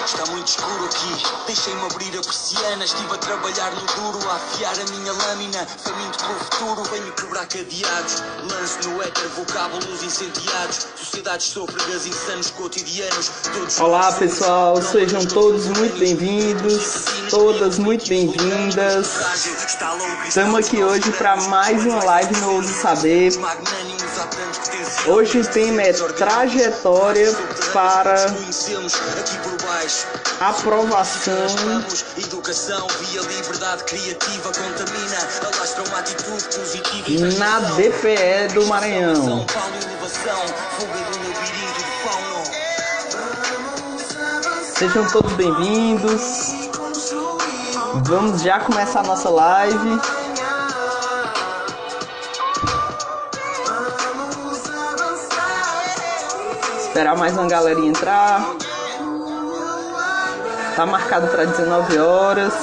Está muito escuro aqui, deixei-me abrir a persiana. Estive a trabalhar no duro, a afiar a minha lâmina. Faminto para o futuro, venho quebrar cadeados. Lanço no éter vocábulos incendiados. Sociedades sôfregas, insanos cotidianos. Olá pessoal, sejam todos muito bem-vindos, todas muito bem-vindas. Estamos aqui hoje para mais uma live no Ouse Saber. Hoje o tema é trajetória para aprovação na DPE do Maranhão. Sejam todos bem-vindos. Vamos já começar a nossa live. Esperar mais uma galerinha entrar. Tá marcado para 19 horas.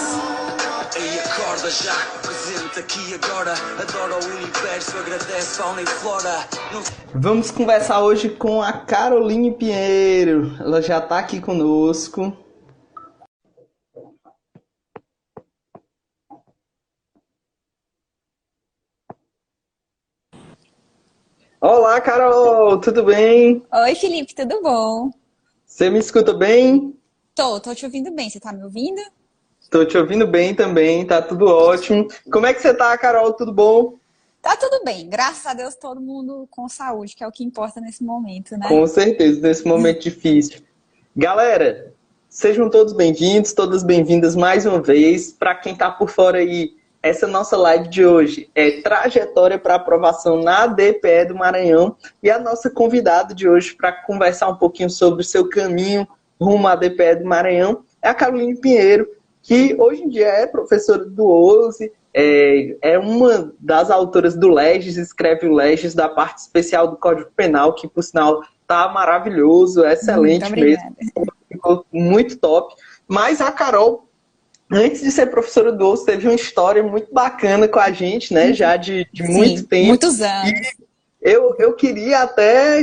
Ei, acorda já, presente aqui agora. Adora o universo, agradece fauna e flora. Vamos conversar hoje com a Caroline Pinheiro. Ela já tá aqui conosco. Olá, Carol, tudo bem? Oi, Felipe, tudo bom? Você me escuta bem? Tô te ouvindo bem. Você tá me ouvindo? Tô te ouvindo bem também, tá tudo ótimo. Como é que você tá, Carol? Tudo bom? Tá tudo bem. Graças a Deus, todo mundo com saúde, que é o que importa nesse momento, né? Com certeza, nesse momento difícil. Galera, sejam todos bem-vindos, todas bem-vindas mais uma vez. Para quem tá por fora aí, essa nossa live de hoje é trajetória para aprovação na DPE do Maranhão. E a nossa convidada de hoje para conversar um pouquinho sobre o seu caminho rumo à DPE do Maranhão é a Caroline Pinheiro, que hoje em dia é professora do Ouse, é uma das autoras do Legis, escreve o Legis da parte especial do Código Penal, que por sinal tá maravilhoso, excelente mesmo, ficou muito top. Mas a Carol, antes de ser professora do Ouse, teve uma história muito bacana com a gente, né? Já de muito tempo. Muitos anos. Eu queria até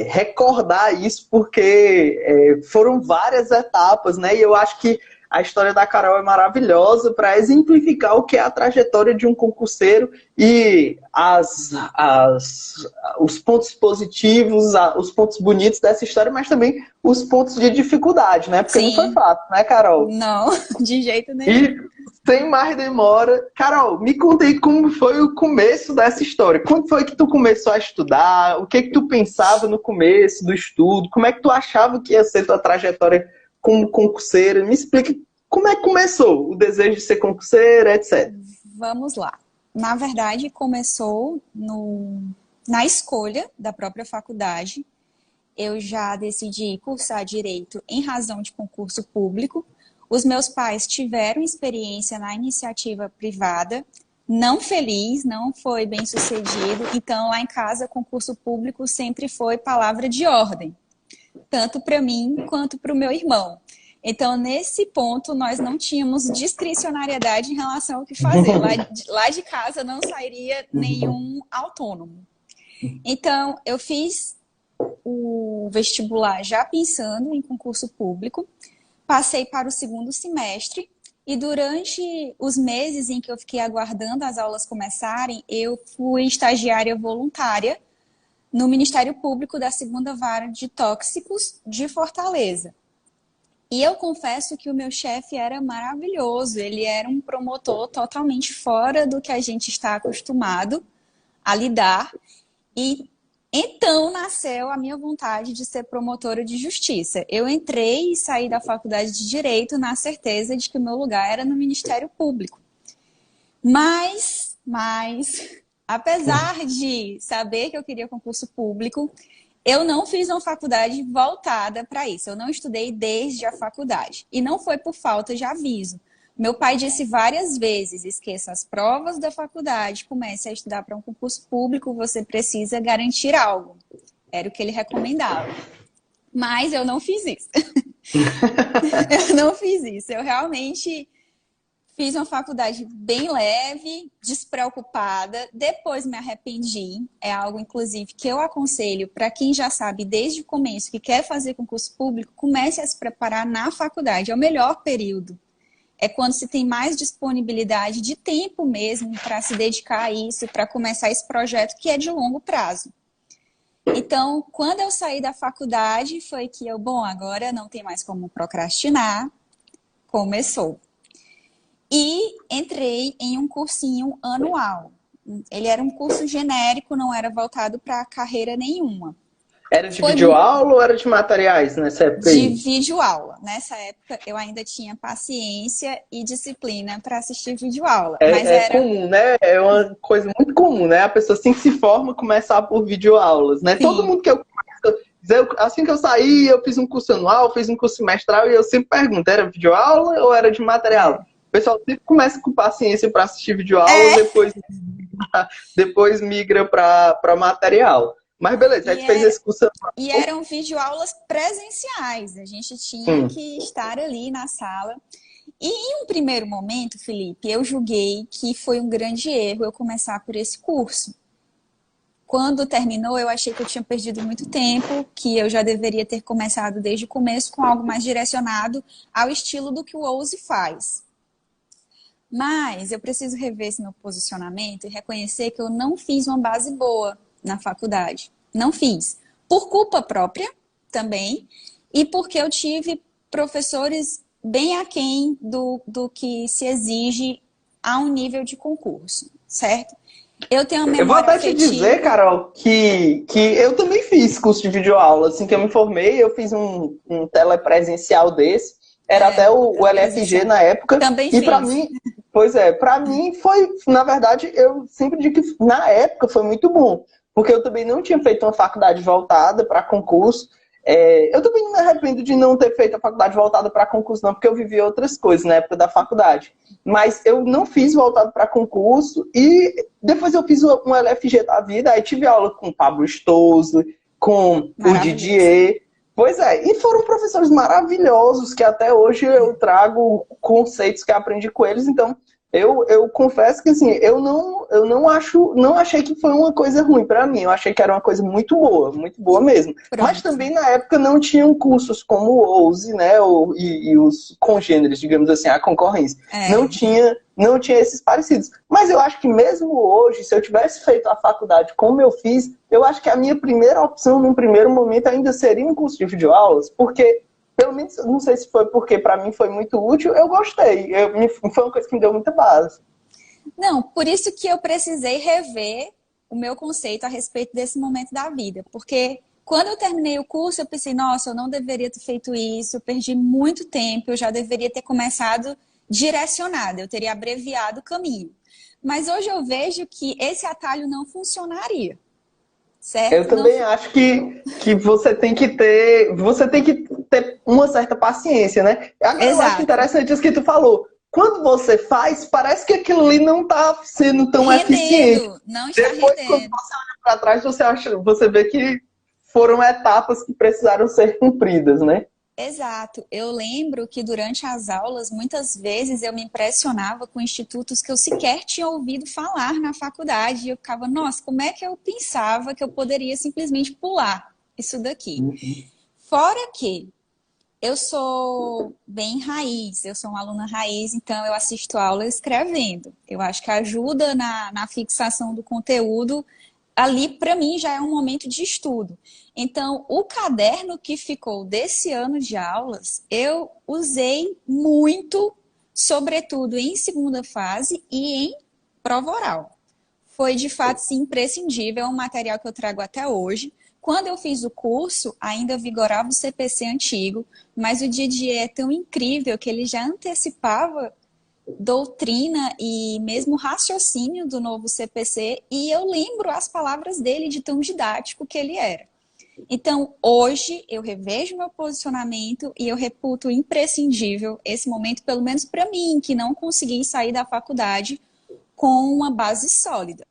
recordar isso, porque foram várias etapas, né? E eu acho que a história da Carol é maravilhosa para exemplificar o que é a trajetória de um concurseiro e os pontos positivos, os pontos bonitos dessa história, mas também os pontos de dificuldade, né? Porque não foi fácil, né, Carol? Não, de jeito nenhum. E sem mais demora, Carol, me conta aí como foi o começo dessa história. Quando foi que tu começou a estudar? O que tu pensava no começo do estudo? Como é que tu achava que ia ser tua trajetória como concurseira? Me explica como é que começou o desejo de ser concurseira, etc. Vamos lá. Na verdade, começou na escolha da própria faculdade. Eu já decidi cursar Direito em razão de concurso público. Os meus pais tiveram experiência na iniciativa privada, não feliz, não foi bem sucedido. Então, lá em casa, concurso público sempre foi palavra de ordem, tanto para mim quanto para o meu irmão. Então, nesse ponto, nós não tínhamos discricionariedade em relação ao que fazer. Lá de casa não sairia nenhum autônomo. Então, eu fiz o vestibular já pensando em concurso público. Passei para o segundo semestre e durante os meses em que eu fiquei aguardando as aulas começarem, eu fui estagiária voluntária no Ministério Público da 2ª Vara de Tóxicos de Fortaleza. E eu confesso que o meu chefe era maravilhoso, ele era um promotor totalmente fora do que a gente está acostumado a lidar. E então nasceu a minha vontade de ser promotora de justiça. Eu entrei e saí da faculdade de Direito na certeza de que o meu lugar era no Ministério Público. Mas apesar de saber que eu queria concurso público, eu não fiz uma faculdade voltada para isso. Eu não estudei desde a faculdade. E não foi por falta de aviso. Meu pai disse várias vezes, esqueça as provas da faculdade, comece a estudar para um concurso público, você precisa garantir algo. Era o que ele recomendava. Mas eu não fiz isso. Eu não fiz isso. Eu realmente Fiz uma faculdade bem leve, despreocupada, depois me arrependi. É algo, inclusive, que eu aconselho para quem já sabe desde o começo que quer fazer concurso público, comece a se preparar na faculdade. É o melhor período. É quando se tem mais disponibilidade de tempo mesmo para se dedicar a isso, para começar esse projeto que é de longo prazo. Então, quando eu saí da faculdade, foi que bom, agora não tem mais como procrastinar, começou. E entrei em um cursinho anual. Ele era um curso genérico, não era voltado para carreira nenhuma. Era de videoaula ou era de materiais nessa época aí? De videoaula. Nessa época eu ainda tinha paciência e disciplina para assistir videoaula. Mas era comum, né? É uma coisa muito comum, né? A pessoa assim que se forma começar por videoaulas, né? Sim. Todo mundo que eu conheço, assim que eu saí, eu fiz um curso anual, fiz um curso semestral e eu sempre pergunto, era videoaula ou era de material? O pessoal sempre começa com paciência para assistir videoaula, depois migra para material. Mas beleza, a gente fez esse curso anual. E eram videoaulas presenciais, a gente tinha que estar ali na sala. E em um primeiro momento, Felipe, eu julguei que foi um grande erro eu começar por esse curso. Quando terminou, eu achei que eu tinha perdido muito tempo, que eu já deveria ter começado desde o começo com algo mais direcionado ao estilo do que o OUSE faz. Mas eu preciso rever esse meu posicionamento e reconhecer que eu não fiz uma base boa na faculdade. Não fiz. Por culpa própria também e porque eu tive professores bem aquém do que se exige a um nível de concurso, certo? Eu tenho uma memória Eu vou até afetiva. te dizer, Carol, que eu também fiz curso de videoaula. Assim que eu me formei, eu fiz um telepresencial desse. Era até o LFG na época. Também e fiz. Para mim, para mim foi, na verdade, eu sempre digo que na época foi muito bom. Porque eu também não tinha feito uma faculdade voltada para concurso. Eu também me arrependo de não ter feito a faculdade voltada para concurso, não, porque eu vivi outras coisas na época da faculdade. Mas eu não fiz voltado para concurso e depois eu fiz um LFG da vida, aí tive aula com o Pablo Stoso, com o Didier. Pois é, e foram professores maravilhosos que até hoje eu trago conceitos que aprendi com eles, então eu confesso que assim, eu não achei que foi uma coisa ruim para mim, eu achei que era uma coisa muito boa mesmo. Pronto. Mas também na época não tinham cursos como o OUSE, né, e os congêneres, digamos assim, a concorrência. Não tinha esses parecidos. Mas eu acho que mesmo hoje, se eu tivesse feito a faculdade como eu fiz, eu acho que a minha primeira opção, num primeiro momento, ainda seria um curso de videoaulas, porque, pelo menos, não sei se foi porque para mim foi muito útil, eu gostei. Foi uma coisa que me deu muita base. Não, por isso que eu precisei rever o meu conceito a respeito desse momento da vida, porque quando eu terminei o curso, eu pensei, nossa, eu não deveria ter feito isso, eu perdi muito tempo, eu já deveria ter começado direcionada, eu teria abreviado o caminho. Mas hoje eu vejo que esse atalho não funcionaria, certo? Eu também acho que você tem que ter uma certa paciência, né? Agora eu acho interessante isso que tu falou. Quando você faz, parece que aquilo ali não está sendo tão eficiente. Não está Depois, rendendo. quando você olha para trás, você vê que foram etapas que precisaram ser cumpridas, né? Exato. Eu lembro que durante as aulas, muitas vezes eu me impressionava com institutos que eu sequer tinha ouvido falar na faculdade. E eu ficava, nossa, como é que eu pensava que eu poderia simplesmente pular isso daqui? Fora que eu sou bem raiz, eu sou uma aluna raiz, então eu assisto aula escrevendo. Eu acho que ajuda na fixação do conteúdo. Ali, para mim, já é um momento de estudo. Então, o caderno que ficou desse ano de aulas, eu usei muito, sobretudo em segunda fase e em prova oral. Foi, de fato, sim, imprescindível, é um material que eu trago até hoje. Quando eu fiz o curso, ainda vigorava o CPC antigo, mas o Didier é tão incrível que ele já antecipava doutrina e mesmo raciocínio do novo CPC, e eu lembro as palavras dele de tão didático que ele era. Então, hoje, eu revejo meu posicionamento e eu reputo imprescindível esse momento, pelo menos para mim, que não consegui sair da faculdade com uma base sólida.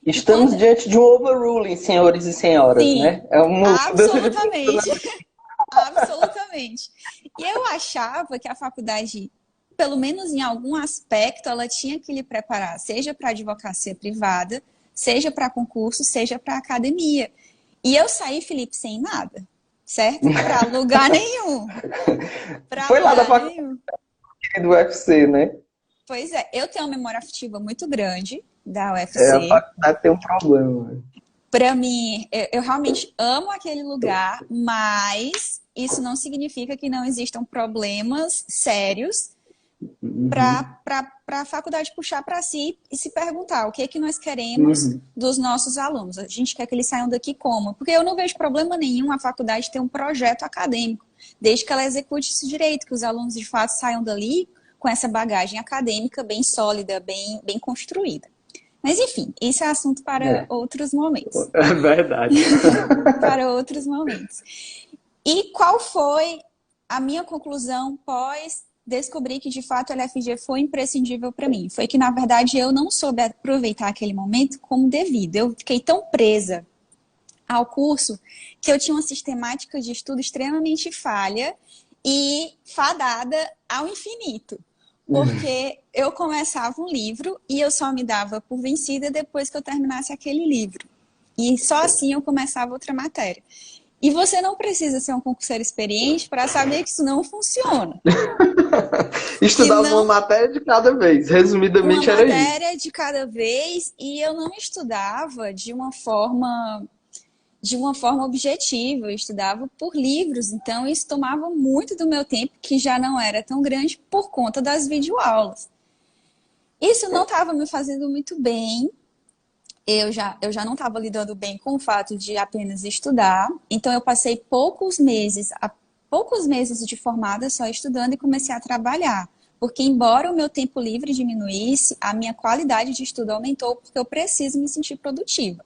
Estamos diante de um overruling, senhores e senhoras, Sim, né? absolutamente. Absolutamente. E eu achava que a faculdade pelo menos em algum aspecto, ela tinha que lhe preparar, seja para advocacia privada, seja para concurso, seja para academia. E eu saí, Felipe, sem nada, certo? Para lugar nenhum. Para Foi lá da lugar faculdade nenhum. do UFC, né? Pois é, eu tenho uma memória afetiva muito grande da A UFC. faculdade tem um problema. Para mim, eu realmente amo aquele lugar, mas isso não significa que não existam problemas sérios para a faculdade puxar para si e se perguntar o que é que nós queremos dos nossos alunos. A gente quer que eles saiam daqui como? Porque eu não vejo problema nenhum a faculdade ter um projeto acadêmico, desde que ela execute isso direito, que os alunos de fato saiam dali com essa bagagem acadêmica bem sólida, bem construída. Mas enfim, isso é assunto para outros momentos. É verdade. Para outros momentos. E qual foi a minha conclusão pós descobrir que de fato a LFG foi imprescindível para mim? Foi que na verdade eu não soube aproveitar aquele momento como devido. Eu fiquei tão presa ao curso que eu tinha uma sistemática de estudo extremamente falha e fadada ao infinito. Porque eu começava um livro e eu só me dava por vencida depois que eu terminasse aquele livro. E só assim eu começava outra matéria. E você não precisa ser um concurseiro experiente para saber que isso não funciona. Estudava uma matéria de cada vez, resumidamente era isso. Uma matéria de cada vez, e eu não estudava de uma forma objetiva, eu estudava por livros, então isso tomava muito do meu tempo, que já não era tão grande por conta das videoaulas. Isso não estava me fazendo muito bem, eu já não estava lidando bem com o fato de apenas estudar, então eu passei poucos meses de formada só estudando e comecei a trabalhar. Porque embora o meu tempo livre diminuísse, a minha qualidade de estudo aumentou porque eu preciso me sentir produtiva.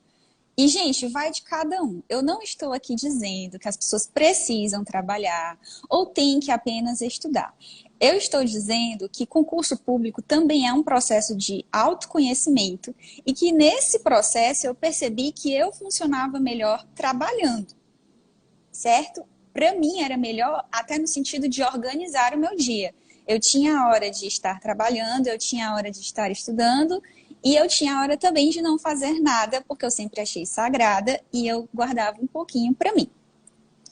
E, gente, vai de cada um. Eu não estou aqui dizendo que as pessoas precisam trabalhar ou têm que apenas estudar. Eu estou dizendo que concurso público também é um processo de autoconhecimento e que nesse processo eu percebi que eu funcionava melhor trabalhando, certo? Para mim era melhor até no sentido de organizar o meu dia. Eu tinha a hora de estar trabalhando, eu tinha a hora de estar estudando e eu tinha a hora também de não fazer nada, porque eu sempre achei sagrada e eu guardava um pouquinho para mim.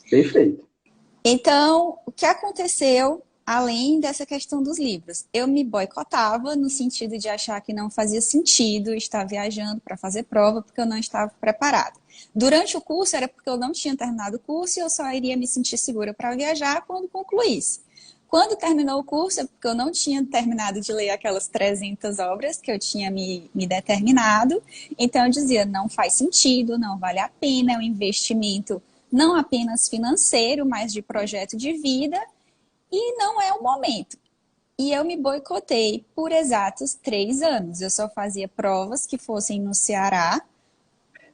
Perfeito. Então, o que aconteceu, além dessa questão dos livros? Eu me boicotava no sentido de achar que não fazia sentido estar viajando para fazer prova, porque eu não estava preparada. Durante o curso era porque eu não tinha terminado o curso e eu só iria me sentir segura para viajar quando concluísse. Quando terminou o curso, é porque eu não tinha terminado de ler aquelas 300 obras que eu tinha me determinado. Então, eu dizia, não faz sentido, não vale a pena, é um investimento não apenas financeiro, mas de projeto de vida, e não é o momento. E eu me boicotei por exatos 3 anos. Eu só fazia provas que fossem no Ceará.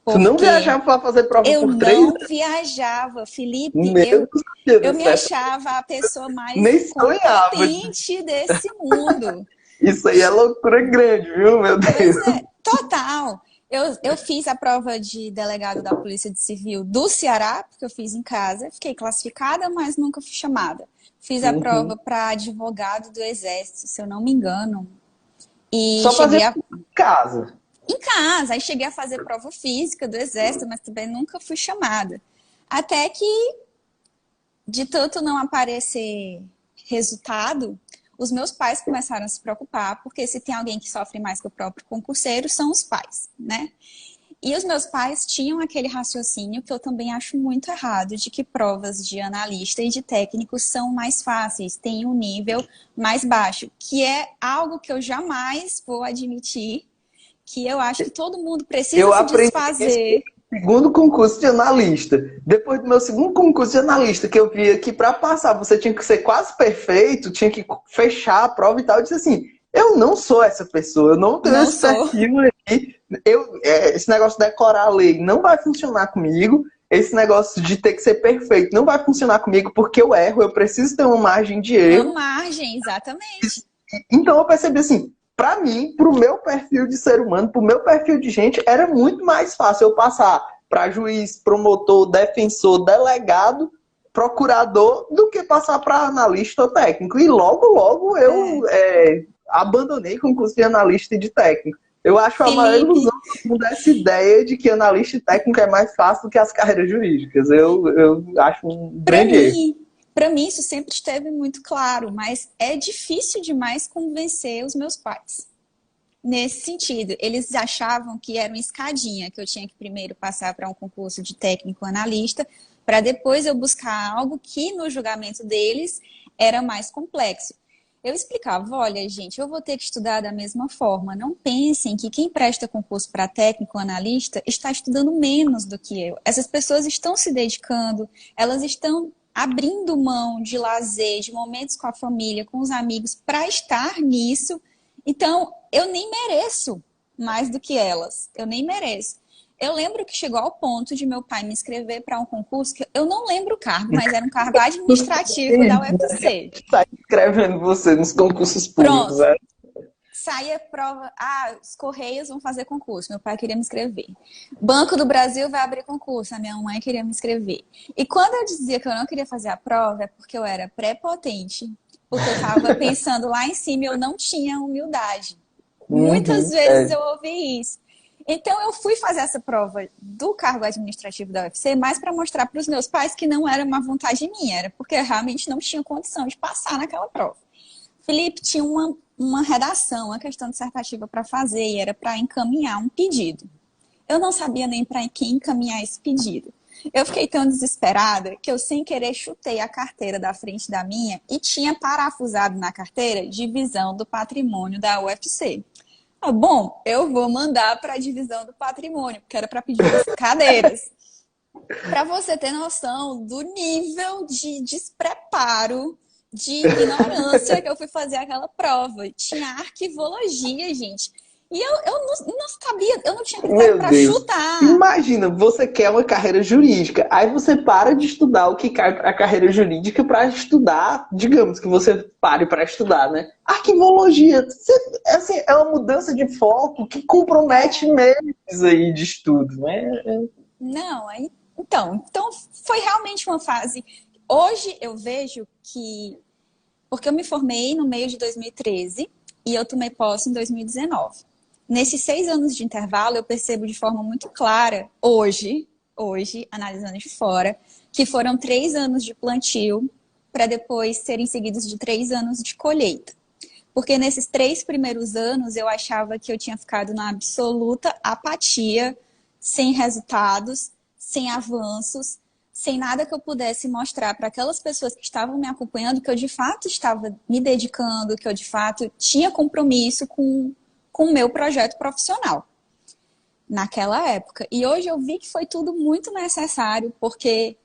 Tu não viajava para fazer prova por 3 anos? Eu não viajava, Felipe. Eu me achava a pessoa mais sonhava competente desse mundo. Isso aí é loucura grande, viu, meu Deus? Pois é, total. Eu fiz a prova de delegado da Polícia Civil do Ceará, porque eu fiz em casa. Fiquei classificada, mas nunca fui chamada. Fiz a prova para advogado do Exército, se eu não me engano. E só fazer em casa? Em casa. Aí cheguei a fazer prova física do Exército, mas também nunca fui chamada. Até que, de tanto não aparecer resultado, os meus pais começaram a se preocupar, porque se tem alguém que sofre mais que o próprio concurseiro, são os pais, né? E os meus pais tinham aquele raciocínio que eu também acho muito errado, de que provas de analista e de técnico são mais fáceis, têm um nível mais baixo, que é algo que eu jamais vou admitir, que eu acho que todo mundo precisa se desfazer. Segundo concurso de analista. Depois do meu segundo concurso de analista, que eu vi que para passar você tinha que ser quase perfeito, tinha que fechar a prova e tal, eu disse assim, eu não sou essa pessoa, eu não tenho esse perfil aí. Esse negócio de decorar a lei não vai funcionar comigo, esse negócio de ter que ser perfeito não vai funcionar comigo porque eu erro, eu preciso ter uma margem de erro. Uma margem, exatamente. Então eu percebi assim, para mim, pro meu perfil de ser humano, pro meu perfil de gente, era muito mais fácil eu passar para juiz, promotor, defensor, delegado, procurador do que passar para analista ou técnico. E logo eu abandonei concurso de analista e de técnico. Eu acho a maior ilusão dessa ideia de que analista e técnico é mais fácil do que as carreiras jurídicas. Eu acho um grande erro. Para mim, isso sempre esteve muito claro, mas é difícil demais convencer os meus pais. Nesse sentido, eles achavam que era uma escadinha, que eu tinha que primeiro passar para um concurso de técnico analista, para depois eu buscar algo que, no julgamento deles, era mais complexo. Eu explicava, olha, gente, eu vou ter que estudar da mesma forma. Não pensem que quem presta concurso para técnico analista está estudando menos do que eu. Essas pessoas estão se dedicando, elas estão abrindo mão de lazer, de momentos com a família, com os amigos, para estar nisso. Então, eu nem mereço mais do que elas. Eu nem mereço. Eu lembro que chegou ao ponto de meu pai me inscrever para um concurso que eu não lembro o cargo, mas era um cargo administrativo da UFC. Está inscrevendo você nos concursos públicos. Pronto. Saía prova, os Correios vão fazer concurso, meu pai queria me inscrever. Banco do Brasil vai abrir concurso, a minha mãe queria me inscrever. E quando eu dizia que eu não queria fazer a prova, é porque eu era prepotente, porque eu estava pensando lá em cima e eu não tinha humildade. Muitas vezes eu ouvi isso. Então eu fui fazer essa prova do cargo administrativo da UFC mais para mostrar para os meus pais que não era uma vontade minha, era porque eu realmente não tinha condição de passar naquela prova. Felipe tinha uma redação, uma questão dissertativa para fazer e era para encaminhar um pedido. Eu não sabia nem para quem encaminhar esse pedido. Eu fiquei tão desesperada que eu, sem querer, chutei a carteira da frente da minha e tinha parafusado na carteira divisão do patrimônio da UFC. Bom, eu vou mandar para a divisão do patrimônio, porque era para pedir as cadeiras. Para você ter noção do nível de despreparo, de ignorância que eu fui fazer aquela prova. Tinha arquivologia, gente. E eu não sabia, eu não tinha critério para chutar. Imagina, você quer uma carreira jurídica, aí você para de estudar o que cai para a carreira jurídica para estudar, digamos que você pare para estudar, né? Arquivologia, assim, é uma mudança de foco que compromete meses aí de estudo, né? Não, então foi realmente uma fase. Hoje eu vejo que, porque eu me formei no meio de 2013 e eu tomei posse em 2019. Nesses 6 anos de intervalo, eu percebo de forma muito clara, hoje, analisando de fora, que foram 3 anos de plantio para depois serem seguidos de 3 anos de colheita. Porque nesses 3 primeiros anos, eu achava que eu tinha ficado na absoluta apatia, sem resultados, sem avanços, sem nada que eu pudesse mostrar para aquelas pessoas que estavam me acompanhando que eu de fato estava me dedicando, que eu de fato tinha compromisso com o meu projeto profissional naquela época. E hoje eu vi que foi tudo muito necessário, porque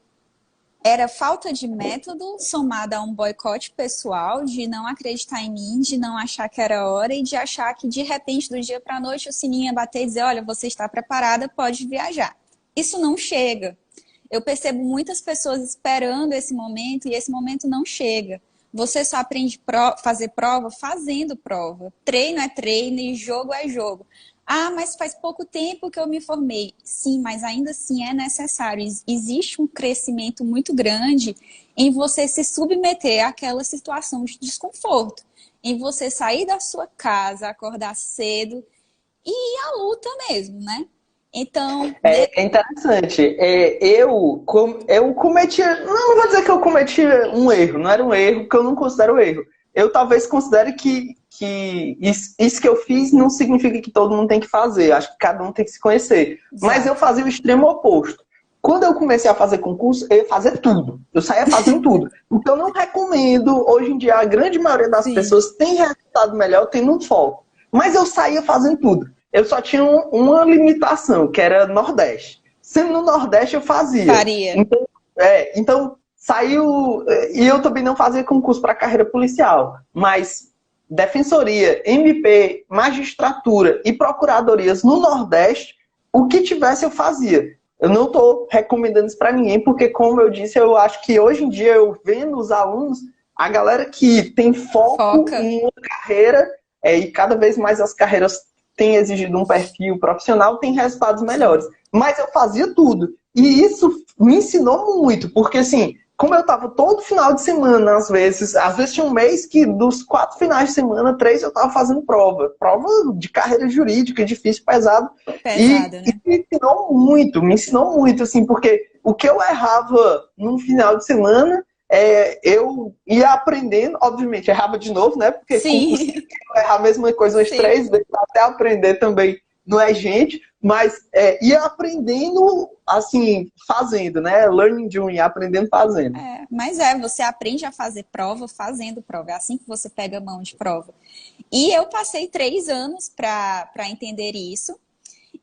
era falta de método somada a um boicote pessoal, de não acreditar em mim, de não achar que era hora e de achar que de repente, do dia para a noite, o sininho ia bater e dizer, olha, você está preparada, pode viajar. Isso não chega. Eu percebo muitas pessoas esperando esse momento e esse momento não chega. Você só aprende fazer prova fazendo prova. Treino é treino e jogo é jogo. Mas faz pouco tempo que eu me formei. Sim, mas ainda assim é necessário. Existe um crescimento muito grande em você se submeter àquela situação de desconforto. Em você sair da sua casa, acordar cedo e ir à luta mesmo, né? Então... É interessante. Eu cometi... Não vou dizer que eu cometi um erro. Não era um erro, porque eu não considero erro. Eu talvez considere que isso que eu fiz não significa que todo mundo tem que fazer. Acho que cada um tem que se conhecer. Exato. Mas eu fazia o extremo oposto. Quando eu comecei a fazer concurso, eu ia fazer tudo. Eu saía fazendo tudo. Então eu não recomendo. Hoje em dia, a grande maioria das pessoas tem resultado melhor tendo um foco. Mas eu saía fazendo tudo. Eu só tinha uma limitação, que era Nordeste. Sendo no Nordeste, eu fazia. Faria. Então, saiu... E eu também não fazia concurso para carreira policial. Mas defensoria, MP, magistratura e procuradorias no Nordeste, o que tivesse eu fazia. Eu não estou recomendando isso para ninguém, porque, como eu disse, eu acho que hoje em dia, eu vendo os alunos, a galera que tem foco em uma carreira, e cada vez mais as carreiras têm exigido um perfil profissional, tem resultados melhores. Mas eu fazia tudo. E isso me ensinou muito, porque assim, como eu tava todo final de semana, às vezes tinha um mês que dos 4 finais de semana, 3 eu tava fazendo prova. Prova de carreira jurídica, difícil, pesado. Pesado, né? E me ensinou muito, assim, porque o que eu errava num final de semana, eu ia aprendendo, obviamente, errava de novo, né? Porque Sim. errar a mesma coisa umas Sim. 3 vezes, até aprender também não é gente, mas ia aprendendo, assim, fazendo, né? Learning doing, aprendendo fazendo. Mas você aprende a fazer prova fazendo prova. É assim que você pega a mão de prova. E eu passei 3 anos para entender isso.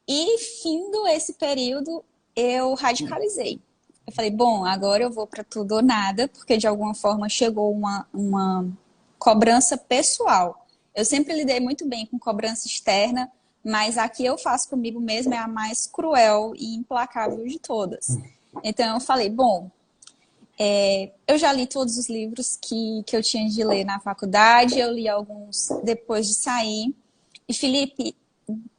E, findo esse período, eu radicalizei. Eu falei, bom, agora eu vou para tudo ou nada, porque de alguma forma chegou uma cobrança pessoal. Eu sempre lidei muito bem com cobrança externa, mas a que eu faço comigo mesma é a mais cruel e implacável de todas. Então eu falei, bom, eu já li todos os livros que eu tinha de ler na faculdade, eu li alguns depois de sair. E, Felipe,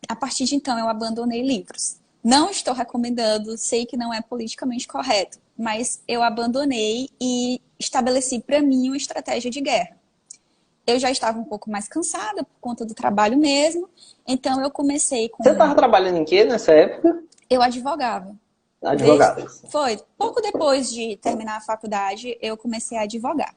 a partir de então eu abandonei livros. Não estou recomendando, sei que não é politicamente correto, mas eu abandonei e estabeleci para mim uma estratégia de guerra. Eu já estava um pouco mais cansada por conta do trabalho mesmo, então eu comecei com... Você estava trabalhando em quê nessa época? Eu advogava. Advogada. Foi. Pouco depois de terminar a faculdade, eu comecei a advogar.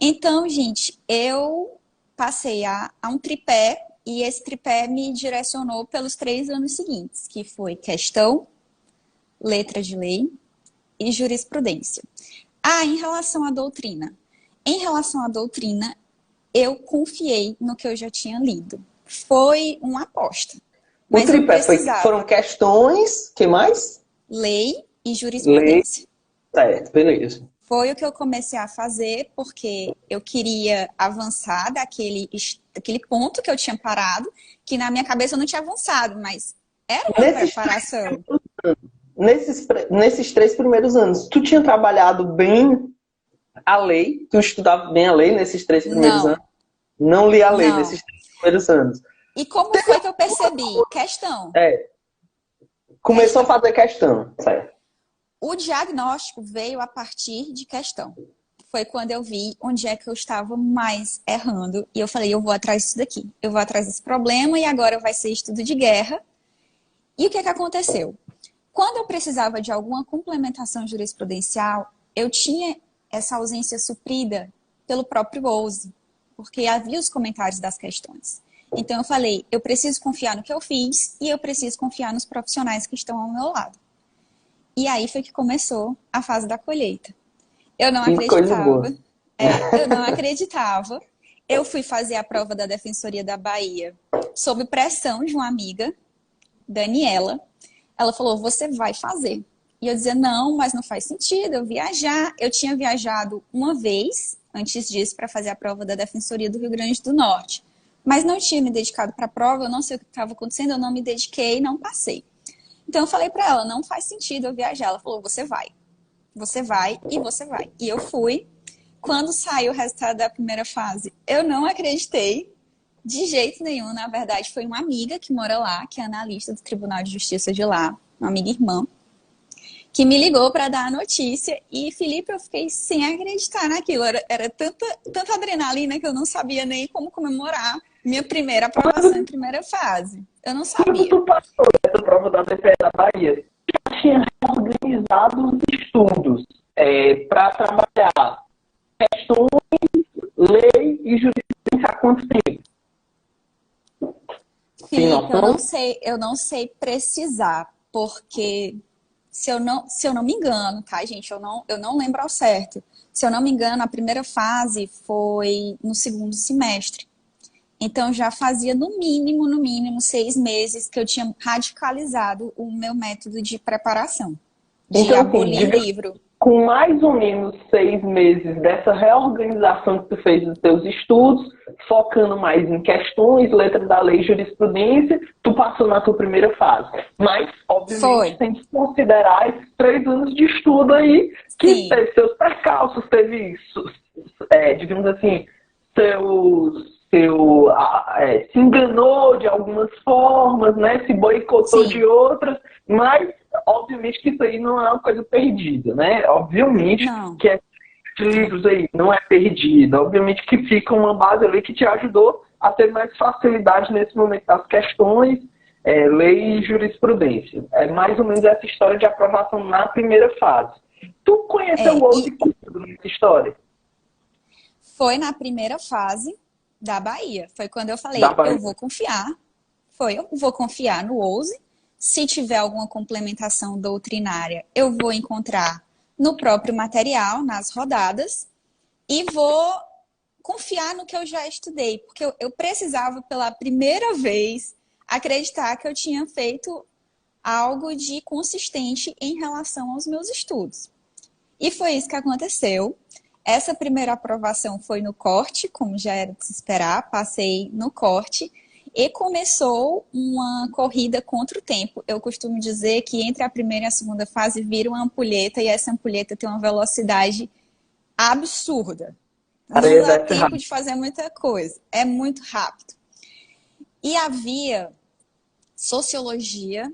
Então, gente, eu passei a um tripé, e esse tripé me direcionou pelos 3 anos seguintes, que foi questão, letra de lei e jurisprudência. Em relação à doutrina. Em relação à doutrina, eu confiei no que eu já tinha lido. Foi uma aposta. Mas o tripé precisava. Foram questões, que mais? Lei e jurisprudência. Certo, beleza. Foi o que eu comecei a fazer porque eu queria avançar daquele ponto que eu tinha parado, que na minha cabeça eu não tinha avançado, mas era uma preparação. Nesses 3 primeiros anos, tu tinha trabalhado bem a lei? Tu estudava bem a lei nesses 3 primeiros anos? Não li a lei nesses 3 primeiros anos. E como foi que eu percebi? Questão. Começou a fazer questão, certo? O diagnóstico veio a partir de questão. Foi quando eu vi onde é que eu estava mais errando. E eu falei, eu vou atrás disso daqui. Eu vou atrás desse problema e agora vai ser estudo de guerra. E o que é que aconteceu? Quando eu precisava de alguma complementação jurisprudencial, eu tinha essa ausência suprida pelo próprio OUSE, porque havia os comentários das questões. Então eu falei, eu preciso confiar no que eu fiz e eu preciso confiar nos profissionais que estão ao meu lado. E aí foi que começou a fase da colheita. Eu não acreditava. Eu não acreditava. Eu fui fazer a prova da Defensoria da Bahia sob pressão de uma amiga, Daniela. Ela falou, você vai fazer. E eu dizia, não, mas não faz sentido eu viajar. Eu tinha viajado uma vez, antes disso, para fazer a prova da Defensoria do Rio Grande do Norte. Mas não tinha me dedicado para a prova, eu não sei o que estava acontecendo, eu não me dediquei, não passei. Então eu falei para ela, não faz sentido eu viajar. Ela falou, você vai e você vai. E eu fui. Quando saiu o resultado da primeira fase, eu não acreditei de jeito nenhum. Na verdade, foi uma amiga que mora lá, que é analista do Tribunal de Justiça de lá, uma amiga irmã, que me ligou para dar a notícia. E, Felipe, eu fiquei sem acreditar naquilo. Era tanta adrenalina que eu não sabia nem como comemorar minha primeira aprovação em primeira fase. Eu não sabia. Quando tu passou essa prova da DPE da Bahia, já tinha organizado os estudos para trabalhar questões, lei e jurisprudência há quanto tempo? Felipe, eu não sei precisar, porque se eu não me engano, tá, gente? Eu não lembro ao certo. Se eu não me engano, a primeira fase foi no 2º semestre. Então, já fazia no mínimo 6 meses que eu tinha radicalizado o meu método de preparação. De abolir livro. Com mais ou menos 6 meses dessa reorganização que tu fez dos teus estudos, focando mais em questões, letras da lei e jurisprudência, tu passou na tua primeira fase. Mas, obviamente, tem que considerar esses 3 anos de estudo aí, que teve seus percalços, teve isso, digamos assim, se enganou de algumas formas, né? Se boicotou de outras, mas obviamente que isso aí não é uma coisa perdida, né? Obviamente que essa livros aí, não é perdida. Obviamente que fica uma base ali que te ajudou a ter mais facilidade nesse momento das questões, lei e jurisprudência. É mais ou menos essa história de aprovação na primeira fase. Tu conheceu o Ouse quando nessa história? Foi na primeira fase da Bahia. Foi quando eu falei, eu vou confiar. Eu vou confiar no Ouse. Se tiver alguma complementação doutrinária, eu vou encontrar no próprio material, nas rodadas, e vou confiar no que eu já estudei, porque eu precisava, pela primeira vez, acreditar que eu tinha feito algo de consistente em relação aos meus estudos. E foi isso que aconteceu. Essa primeira aprovação foi no corte, como já era de se esperar, passei no corte, e começou uma corrida contra o tempo. Eu costumo dizer que entre a primeira e a segunda fase vira uma ampulheta, e essa ampulheta tem uma velocidade absurda. Não dá tempo de fazer muita coisa. É muito rápido. E havia sociologia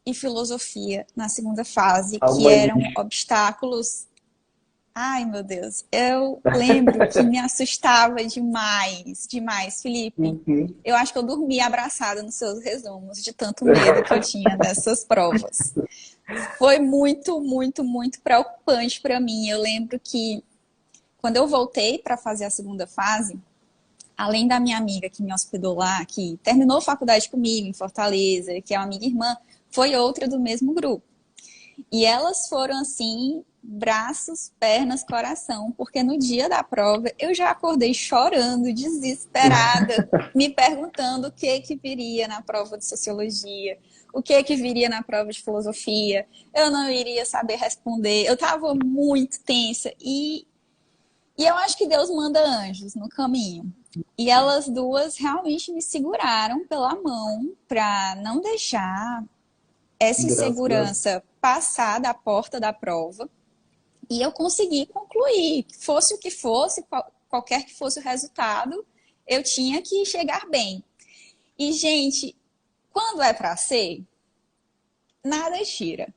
e filosofia na segunda fase, que eram obstáculos. Ai, meu Deus. Eu lembro que me assustava demais, demais, Felipe. Eu acho que eu dormia abraçada nos seus resumos, de tanto medo que eu tinha dessas provas. Foi muito, muito, muito preocupante para mim. Eu lembro que quando eu voltei para fazer a segunda fase, além da minha amiga que me hospedou lá, que terminou a faculdade comigo em Fortaleza, que é uma amiga irmã, foi outra do mesmo grupo. E elas foram assim, braços, pernas, coração, porque no dia da prova eu já acordei chorando, desesperada, me perguntando o que viria na prova de sociologia, o que viria na prova de filosofia. Eu não iria saber responder, eu estava muito tensa e eu acho que Deus manda anjos no caminho. E elas duas realmente me seguraram pela mão para não deixar essa insegurança passar da porta da prova. E eu consegui concluir. Fosse o que fosse, qualquer que fosse o resultado, eu tinha que chegar bem. E, gente, quando é para ser, nada tira.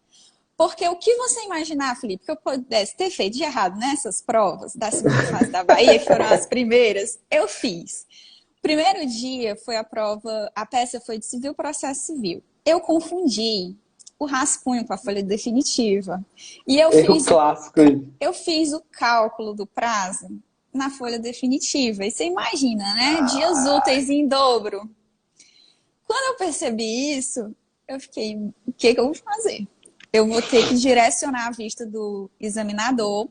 Porque o que você imaginar, Felipe, que eu pudesse ter feito de errado nessas provas da segunda fase da Bahia, que foram as primeiras, eu fiz. O primeiro dia foi a prova, a peça foi de civil processo civil. Eu confundi o rascunho com a folha definitiva. E eu fiz o cálculo do prazo na folha definitiva. E você imagina, né? Dias úteis em dobro. Quando eu percebi isso, eu fiquei, o que eu vou fazer? Eu vou ter que direcionar a vista do examinador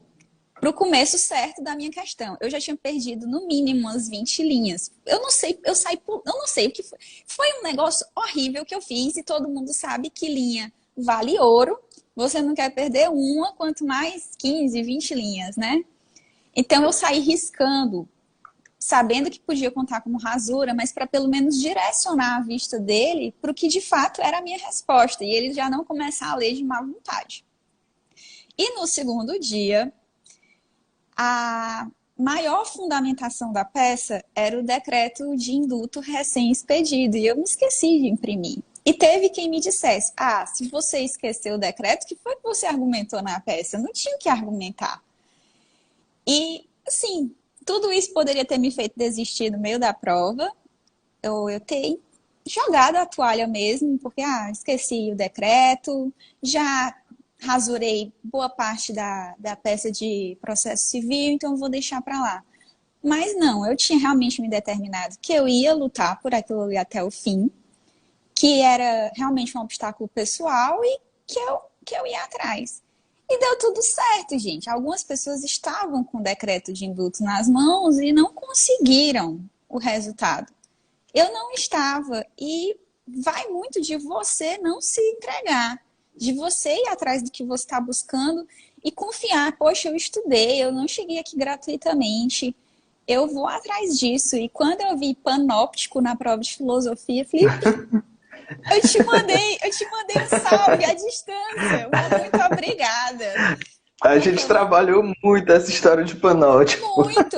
para o começo certo da minha questão. Eu já tinha perdido no mínimo umas 20 linhas. Eu não sei o que foi. Foi um negócio horrível que eu fiz e todo mundo sabe que linha vale ouro. Você não quer perder uma, quanto mais 15, 20 linhas, né? Então eu saí riscando, sabendo que podia contar como rasura, mas para pelo menos direcionar a vista dele para o que de fato era a minha resposta, e ele já não começar a ler de má vontade. E no segundo dia, a maior fundamentação da peça era o decreto de indulto recém-expedido, e eu me esqueci de imprimir. E teve quem me dissesse, se você esqueceu o decreto, que foi que você argumentou na peça? Eu não tinha o que argumentar. E, assim, tudo isso poderia ter me feito desistir no meio da prova, ou eu ter jogado a toalha mesmo, porque esqueci o decreto, já rasurei boa parte da peça de processo civil, então vou deixar para lá. Mas não, eu tinha realmente me determinado que eu ia lutar por aquilo ali até o fim, que era realmente um obstáculo pessoal e que eu ia atrás. E deu tudo certo, gente. Algumas pessoas estavam com o decreto de indulto nas mãos e não conseguiram o resultado. Eu não estava. E vai muito de você não se entregar, de você ir atrás do que você está buscando e confiar. Poxa, eu estudei, eu não cheguei aqui gratuitamente, eu vou atrás disso. E quando eu vi panóptico na prova de filosofia, Felipe, eu te mandei um salve à distância. Muito obrigada. A gente trabalhou muito essa história de panóptico. Muito.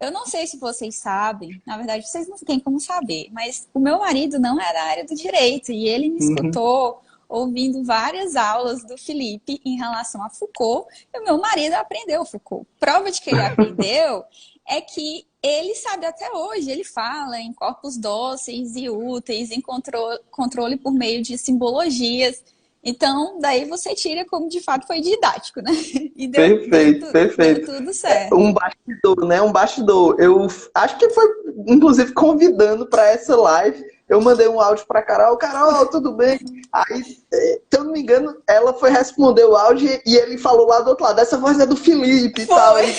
Eu não sei se vocês sabem, na verdade vocês não têm como saber, mas o meu marido não é da área do direito e ele me escutou ouvindo várias aulas do Felipe em relação a Foucault, e o meu marido aprendeu Foucault. Prova de que ele aprendeu é que ele sabe até hoje, ele fala em corpos dóceis e úteis, em controle por meio de simbologias. Então, daí você tira como de fato foi didático, né? E Perfeito, perfeito. Deu tudo certo. Um bastidor, né? Um bastidor. Eu acho que foi, inclusive, convidando para essa live. Eu mandei um áudio para Carol. Carol, tudo bem? Aí, se eu não me engano, ela foi responder o áudio e ele falou lá do outro lado. Essa voz é do Felipe e tal. Ele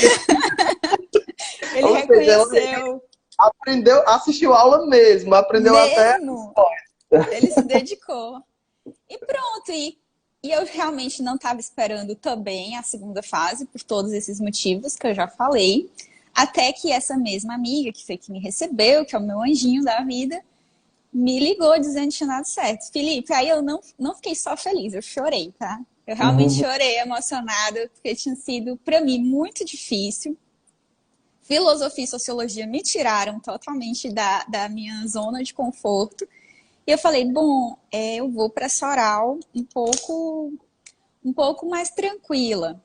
reconheceu. Seja, aprendeu, assistiu aula mesmo. Aprendeu mesmo. Até. Ele se dedicou. E pronto, e eu realmente não estava esperando também a segunda fase, por todos esses motivos que eu já falei, até que essa mesma amiga, que foi que me recebeu, que é o meu anjinho da vida, me ligou dizendo que tinha dado certo. Felipe, aí eu não fiquei só feliz, eu chorei, tá? Eu realmente chorei emocionada, porque tinha sido, para mim, muito difícil. Filosofia e sociologia me tiraram totalmente da minha zona de conforto. E eu falei, bom, eu vou para essa oral um pouco mais tranquila.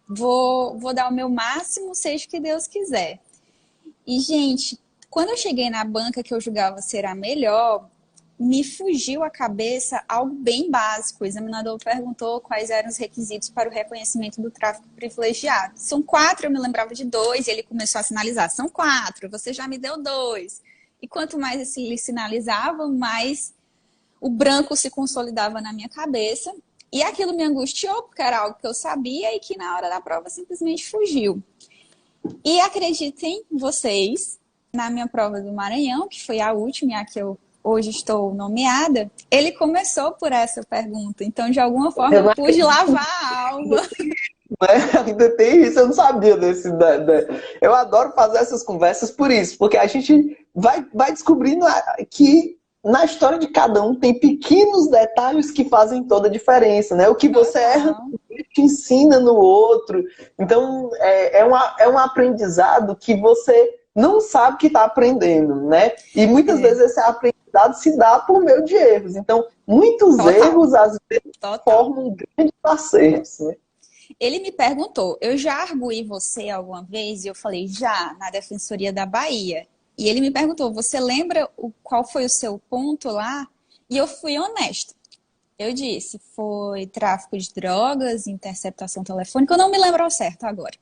Vou dar o meu máximo, seja o que Deus quiser. E, gente, quando eu cheguei na banca que eu julgava ser a melhor, me fugiu à cabeça algo bem básico. O examinador perguntou quais eram os requisitos para o reconhecimento do tráfico privilegiado. São 4, eu me lembrava de 2, e ele começou a sinalizar, são 4, você já me deu 2. E quanto mais ele sinalizava, mais o branco se consolidava na minha cabeça. E aquilo me angustiou, porque era algo que eu sabia e que na hora da prova simplesmente fugiu. E acreditem vocês, na minha prova do Maranhão, que foi a última e a que eu hoje estou nomeada, ele começou por essa pergunta. Então, de alguma forma, eu pude lavar a alma. Ainda tem isso, eu não sabia desse. Eu adoro fazer essas conversas por isso, porque a gente vai descobrindo que na história de cada um tem pequenos detalhes que fazem toda a diferença, né? O que você erra te ensina no outro. Então, é um aprendizado que você não sabe que está aprendendo, né? E muitas vezes esse aprendizado se dá por meio de erros. Então, muitos erros, às vezes, formam grandes acertos, né? Ele me perguntou, eu já arguí você alguma vez? E eu falei, já, na Defensoria da Bahia. E ele me perguntou, você lembra qual foi o seu ponto lá? E eu fui honesta. Eu disse, foi tráfico de drogas, interceptação telefônica, eu não me lembro ao certo agora.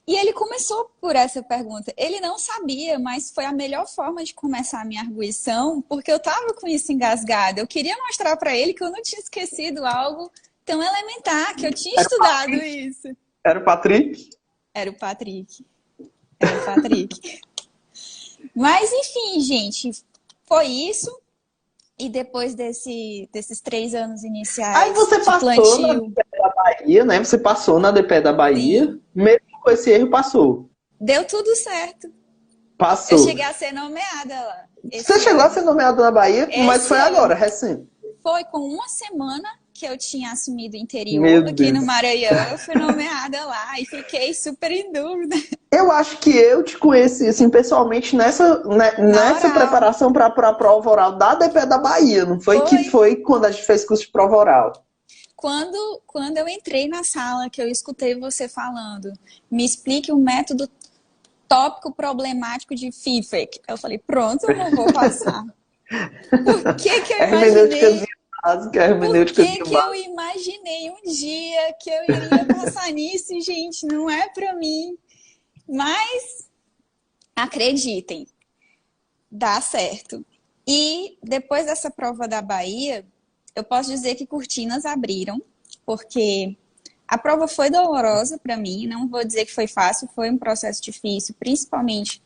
E ele começou por essa pergunta. Ele não sabia, mas foi a melhor forma de começar a minha arguição, porque eu estava com isso engasgado. Eu queria mostrar para ele que eu não tinha esquecido algo tão elementar, que eu tinha estudado isso. Era o Patrick? Era o Patrick. Era o Patrick. Mas, enfim, gente, foi isso. E depois desses 3 anos iniciais. Aí você passou na DP da Bahia, né? Você passou na DP da Bahia. Sim. Mesmo com esse erro, passou. Deu tudo certo. Passou. Eu cheguei a ser nomeada lá. Você chegou a ser nomeada na Bahia, mas foi agora, recente. Foi com uma semana que eu tinha assumido o interior aqui no Maranhão. Eu fui nomeada lá e fiquei super em dúvida. Eu acho que eu te conheci, assim, pessoalmente nessa preparação para a prova oral da DP da Bahia, não foi? Que foi quando a gente fez curso de prova oral. Quando eu entrei na sala, que eu escutei você falando, me explique o método tópico problemático de FIFEC. Eu falei, pronto, eu não vou passar. Por que eu imaginei? Por que eu imaginei um dia que eu iria passar nisso, gente? Não é pra mim. Mas, acreditem, dá certo. E depois dessa prova da Bahia, eu posso dizer que cortinas abriram, porque a prova foi dolorosa para mim, não vou dizer que foi fácil, foi um processo difícil, principalmente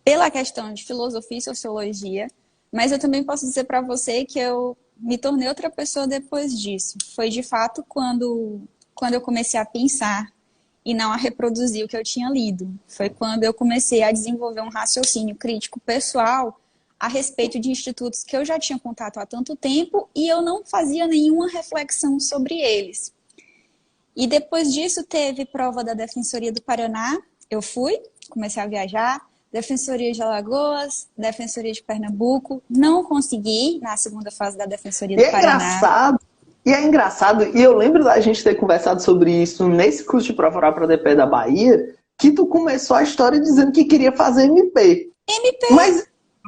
pela questão de filosofia e sociologia, mas eu também posso dizer para você que eu me tornei outra pessoa depois disso. Foi de fato quando eu comecei a pensar e não a reproduzir o que eu tinha lido. Foi quando eu comecei a desenvolver um raciocínio crítico pessoal a respeito de institutos que eu já tinha contato há tanto tempo e eu não fazia nenhuma reflexão sobre eles. E depois disso teve prova da Defensoria do Paraná, eu fui, comecei a viajar, Defensoria de Alagoas, Defensoria de Pernambuco, não consegui na segunda fase da Defensoria do Paraná. Engraçado E é engraçado, e eu lembro da gente ter conversado sobre isso nesse curso de prova oral para DPE da Bahia, que tu começou a história dizendo que queria fazer MP. MP.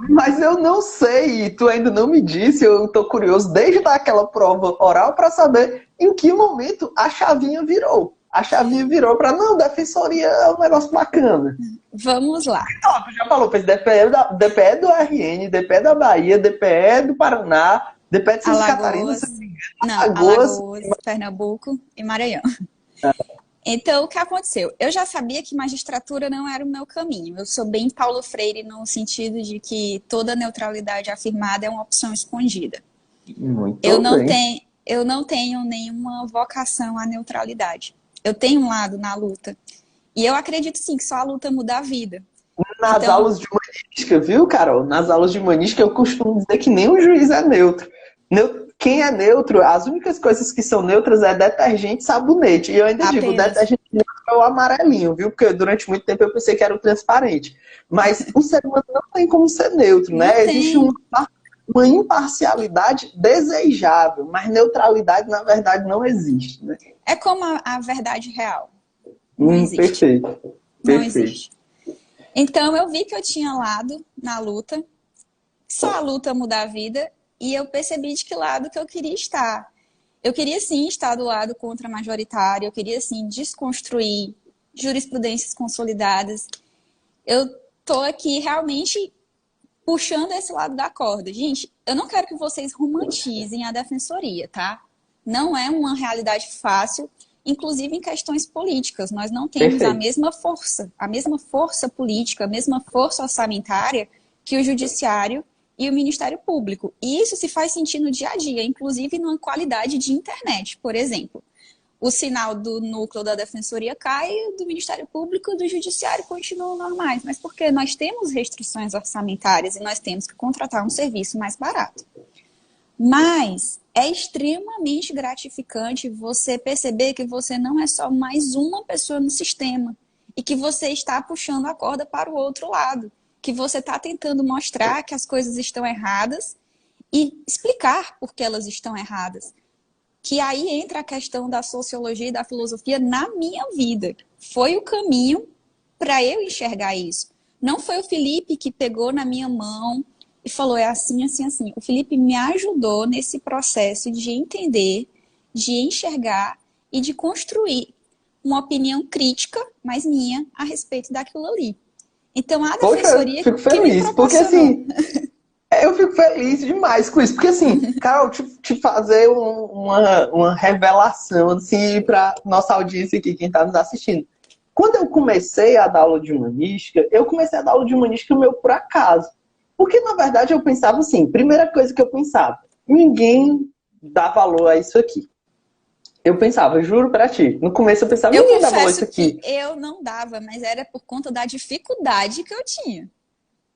Mas eu não sei, tu ainda não me disse, eu tô curioso desde aquela prova oral para saber em que momento a chavinha virou. A chavinha virou para, não, defensoria é um negócio bacana. Vamos lá. Então, tu já falou, fez DPE do RN, DPE da Bahia, DPE do Paraná, DPE de Santa Catarina, Alagoas, Pernambuco e Maranhão. Então, o que aconteceu? Eu já sabia que magistratura não era o meu caminho. Eu sou bem Paulo Freire no sentido de que toda neutralidade afirmada é uma opção escondida. Eu não tenho nenhuma vocação à neutralidade. Eu tenho um lado na luta. E eu acredito, sim, que só a luta muda a vida. Nas aulas de humanística, viu, Carol? Nas aulas de humanística eu costumo dizer que nem o juiz é neutro. Quem é neutro, as únicas coisas que são neutras é detergente e sabonete. E eu ainda digo, o detergente neutro é o amarelinho, viu? Porque durante muito tempo eu pensei que era o transparente. Mas o ser humano não tem como ser neutro, né? Existe uma imparcialidade desejável, mas neutralidade, na verdade, não existe, né? É como a verdade real. Não existe. Perfeito. Não existe. Então, eu vi que eu tinha lado na luta, só a luta muda a vida, e eu percebi de que lado que eu queria estar. Eu queria, sim, estar do lado contra-majoritário, eu queria, sim, desconstruir jurisprudências consolidadas. Eu tô aqui realmente puxando esse lado da corda. Gente, eu não quero que vocês romantizem a defensoria, tá? Não é uma realidade fácil, inclusive em questões políticas. Nós não temos a mesma força política, a mesma força orçamentária que o judiciário e o Ministério Público. E isso se faz sentir no dia a dia, inclusive numa qualidade de internet. Por exemplo, o sinal do núcleo da Defensoria cai, do Ministério Público e do Judiciário continuam normais. Mas porque nós temos restrições orçamentárias e nós temos que contratar um serviço mais barato. Mas é extremamente gratificante você perceber que você não é só mais uma pessoa no sistema e que você está puxando a corda para o outro lado, que você está tentando mostrar que as coisas estão erradas e explicar por que elas estão erradas. Que aí entra a questão da sociologia e da filosofia na minha vida. Foi o caminho para eu enxergar isso. Não foi o Felipe que pegou na minha mão e falou, é assim, assim, assim. O Felipe me ajudou nesse processo de entender, de enxergar e de construir uma opinião crítica, mas minha, a respeito daquilo ali. Então, a defensoria... Eu fico feliz, porque assim... Eu fico feliz demais com isso, porque assim, Carol, te fazer uma revelação assim, para nossa audiência aqui, quem está nos assistindo. Quando eu comecei a dar aula de humanística, eu comecei a dar aula de humanística meu por acaso. Porque, na verdade, eu pensava assim, primeira coisa que eu pensava, ninguém dá valor a isso aqui. Eu pensava, juro pra ti, no começo eu pensava, ninguém dá valor a isso aqui. Eu não dava, mas era por conta da dificuldade que eu tinha.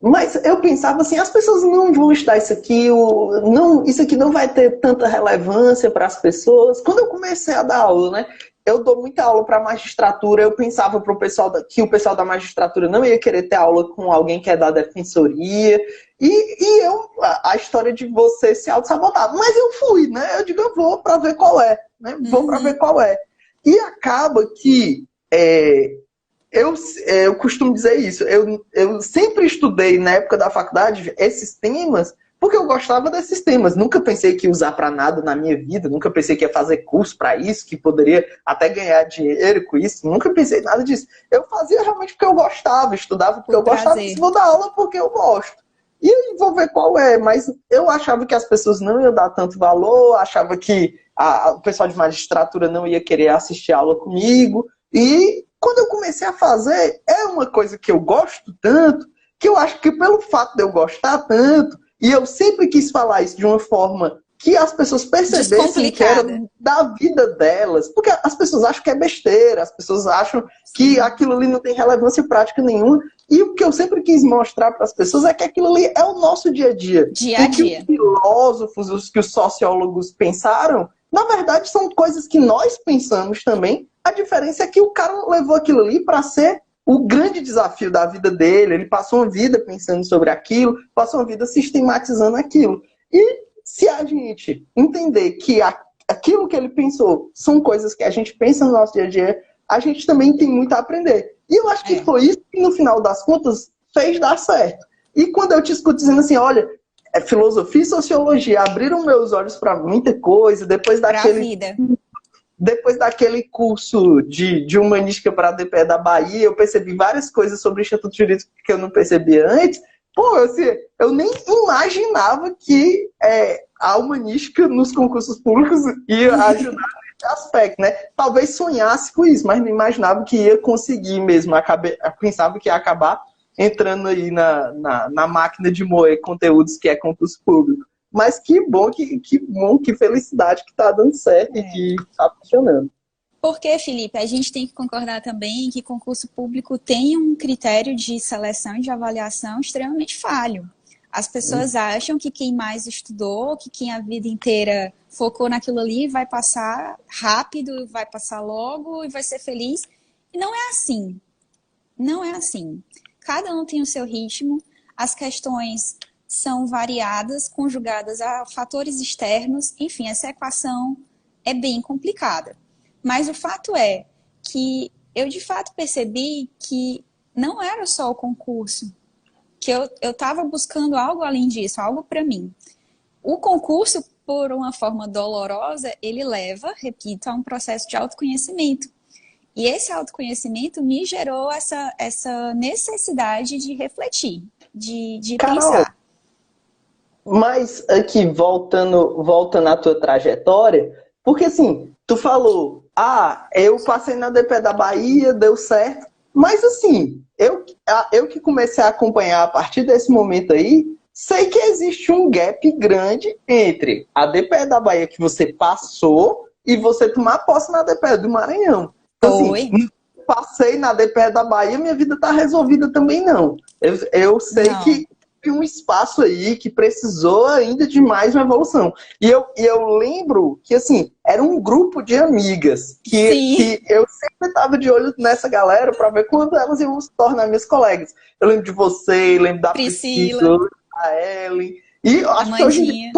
Mas eu pensava assim, as pessoas não vão estudar isso aqui, isso aqui não vai ter tanta relevância para as pessoas. Quando eu comecei a dar aula, né? Eu dou muita aula para magistratura, eu pensava que o pessoal da magistratura não ia querer ter aula com alguém que é da defensoria. E a história de você se auto-sabotar. Mas eu fui, né? Eu digo, eu vou para ver qual é. Né? Vou para ver qual é. E acaba que... Eu costumo dizer isso. Eu sempre estudei, na época da faculdade, esses temas, porque eu gostava desses temas. Nunca pensei que ia usar para nada na minha vida. Nunca pensei que ia fazer curso para isso, que poderia até ganhar dinheiro com isso. Nunca pensei nada disso. Eu fazia realmente porque eu gostava, estudava porque eu gostava, e vou dar aula porque eu gosto. E eu vou ver qual é, mas eu achava que as pessoas não iam dar tanto valor, achava que o pessoal de magistratura não ia querer assistir a aula comigo. E quando eu comecei a fazer, é uma coisa que eu gosto tanto, que eu acho que pelo fato de eu gostar tanto, e eu sempre quis falar isso de uma forma que as pessoas percebessem que era da vida delas, porque as pessoas acham que é besteira, as pessoas acham que aquilo ali não tem relevância prática nenhuma, e o que eu sempre quis mostrar para as pessoas é que aquilo ali é o nosso dia a dia. Dia a dia. O que os filósofos, que os sociólogos pensaram, na verdade são coisas que nós pensamos também. A diferença é que o cara levou aquilo ali para ser o grande desafio da vida dele. Ele passou uma vida pensando sobre aquilo, passou uma vida sistematizando aquilo. E se a gente entender que aquilo que ele pensou são coisas que a gente pensa no nosso dia a dia, a gente também tem muito a aprender. E eu acho que foi isso que, no final das contas, fez dar certo. E quando eu te escuto dizendo assim, olha, filosofia e sociologia abriram meus olhos para muita coisa, depois daquele curso de humanística para a DPE da Bahia, eu percebi várias coisas sobre o Instituto Jurídico que eu não percebia antes. Pô, assim, eu nem imaginava que a humanística nos concursos públicos ia ajudar nesse aspecto, né? Talvez sonhasse com isso, mas não imaginava que ia conseguir mesmo. Pensava que ia acabar entrando aí na máquina de moer conteúdos que é concurso público. Mas que bom, que felicidade que tá dando certo e que tá funcionando. Porque, Felipe, a gente tem que concordar também que concurso público tem um critério de seleção e de avaliação extremamente falho. As pessoas acham que quem mais estudou, que quem a vida inteira focou naquilo ali vai passar rápido, vai passar logo e vai ser feliz. E não é assim. Não é assim. Cada um tem o seu ritmo, as questões são variadas, conjugadas a fatores externos, enfim, essa equação é bem complicada. Mas o fato é que eu, de fato, percebi que não era só o concurso, que eu estava buscando algo além disso, algo para mim. O concurso, por uma forma dolorosa, ele leva, repito, a um processo de autoconhecimento. E esse autoconhecimento me gerou essa necessidade de refletir, de Carol, pensar. mas aqui, voltando à tua trajetória, porque assim, tu falou, eu passei na DP da Bahia, deu certo, mas assim, eu que comecei a acompanhar a partir desse momento aí, sei que existe um gap grande entre a DP da Bahia que você passou e você tomar posse na DP do Maranhão. Então, assim, passei na DP da Bahia, minha vida tá resolvida também não. Eu sei que um espaço aí que precisou ainda de mais uma evolução. E eu lembro que, assim, era um grupo de amigas que eu sempre estava de olho nessa galera para ver quando elas iam se tornar minhas colegas. Eu lembro de você, lembro da Priscila, da Ellen, e eu acho que hoje em dia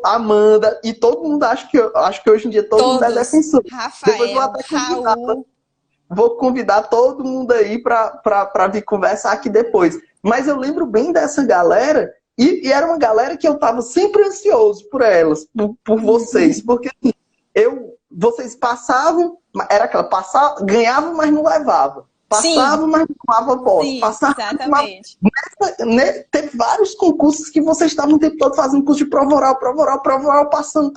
a Amanda, e todo mundo, acho que hoje em dia todo mundo é defensor. Rafael, Raul. Vou convidar todo mundo aí para vir conversar aqui depois. Mas eu lembro bem dessa galera, e era uma galera que eu estava sempre ansioso por elas, por vocês, porque assim, vocês passavam, era aquela, ganhavam, mas não levavam. Passavam, mas não tomavam posse. Exatamente. Teve vários concursos que vocês estavam o tempo todo fazendo curso de prova oral, passando,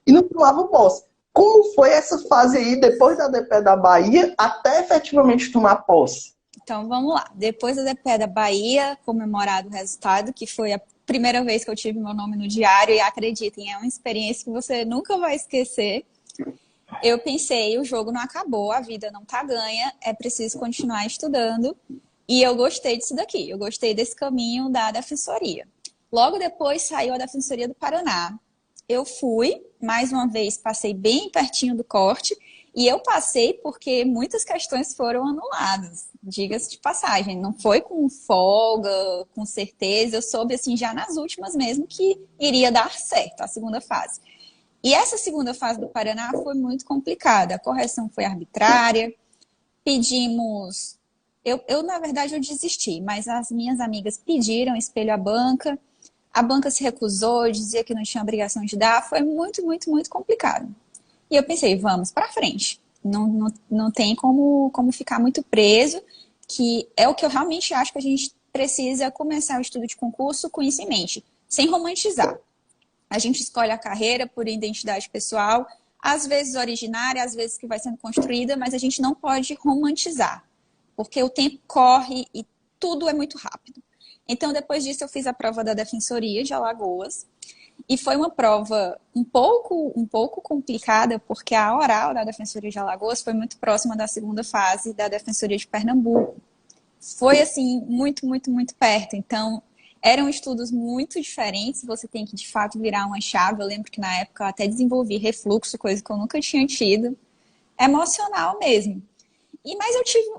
e não tomavam posse. Como foi essa fase aí, depois da DP da Bahia, até efetivamente tomar posse? Então, vamos lá. Depois da DP da Bahia, comemorado o resultado, que foi a primeira vez que eu tive meu nome no diário, e acreditem, é uma experiência que você nunca vai esquecer. Eu pensei, o jogo não acabou, a vida não tá ganha, é preciso continuar estudando. E eu gostei disso daqui, eu gostei desse caminho da Defensoria. Logo depois saiu a Defensoria do Paraná. Eu fui, mais uma vez, passei bem pertinho do corte, e eu passei porque muitas questões foram anuladas, diga-se de passagem. Não foi com folga, com certeza, eu soube assim já nas últimas mesmo que iria dar certo a segunda fase. E essa segunda fase do Paraná foi muito complicada, a correção foi arbitrária, pedimos... na verdade, eu desisti, mas as minhas amigas pediram espelho à banca, a banca se recusou, dizia que não tinha obrigação de dar, foi muito, muito, muito complicado. E eu pensei, vamos para frente. Não tem como ficar muito preso, que é o que eu realmente acho que a gente precisa começar o estudo de concurso com isso em mente, sem romantizar. A gente escolhe a carreira por identidade pessoal, às vezes originária, às vezes que vai sendo construída, mas a gente não pode romantizar, porque o tempo corre e tudo é muito rápido. Então, depois disso, eu fiz a prova da Defensoria de Alagoas, e foi uma prova um pouco complicada, porque a oral da Defensoria de Alagoas foi muito próxima da segunda fase da Defensoria de Pernambuco. Foi, assim, muito, muito, muito perto. Então, eram estudos muito diferentes, você tem que, de fato, virar uma chave. Eu lembro que, na época, eu até desenvolvi refluxo, coisa que eu nunca tinha tido. Emocional mesmo. Mas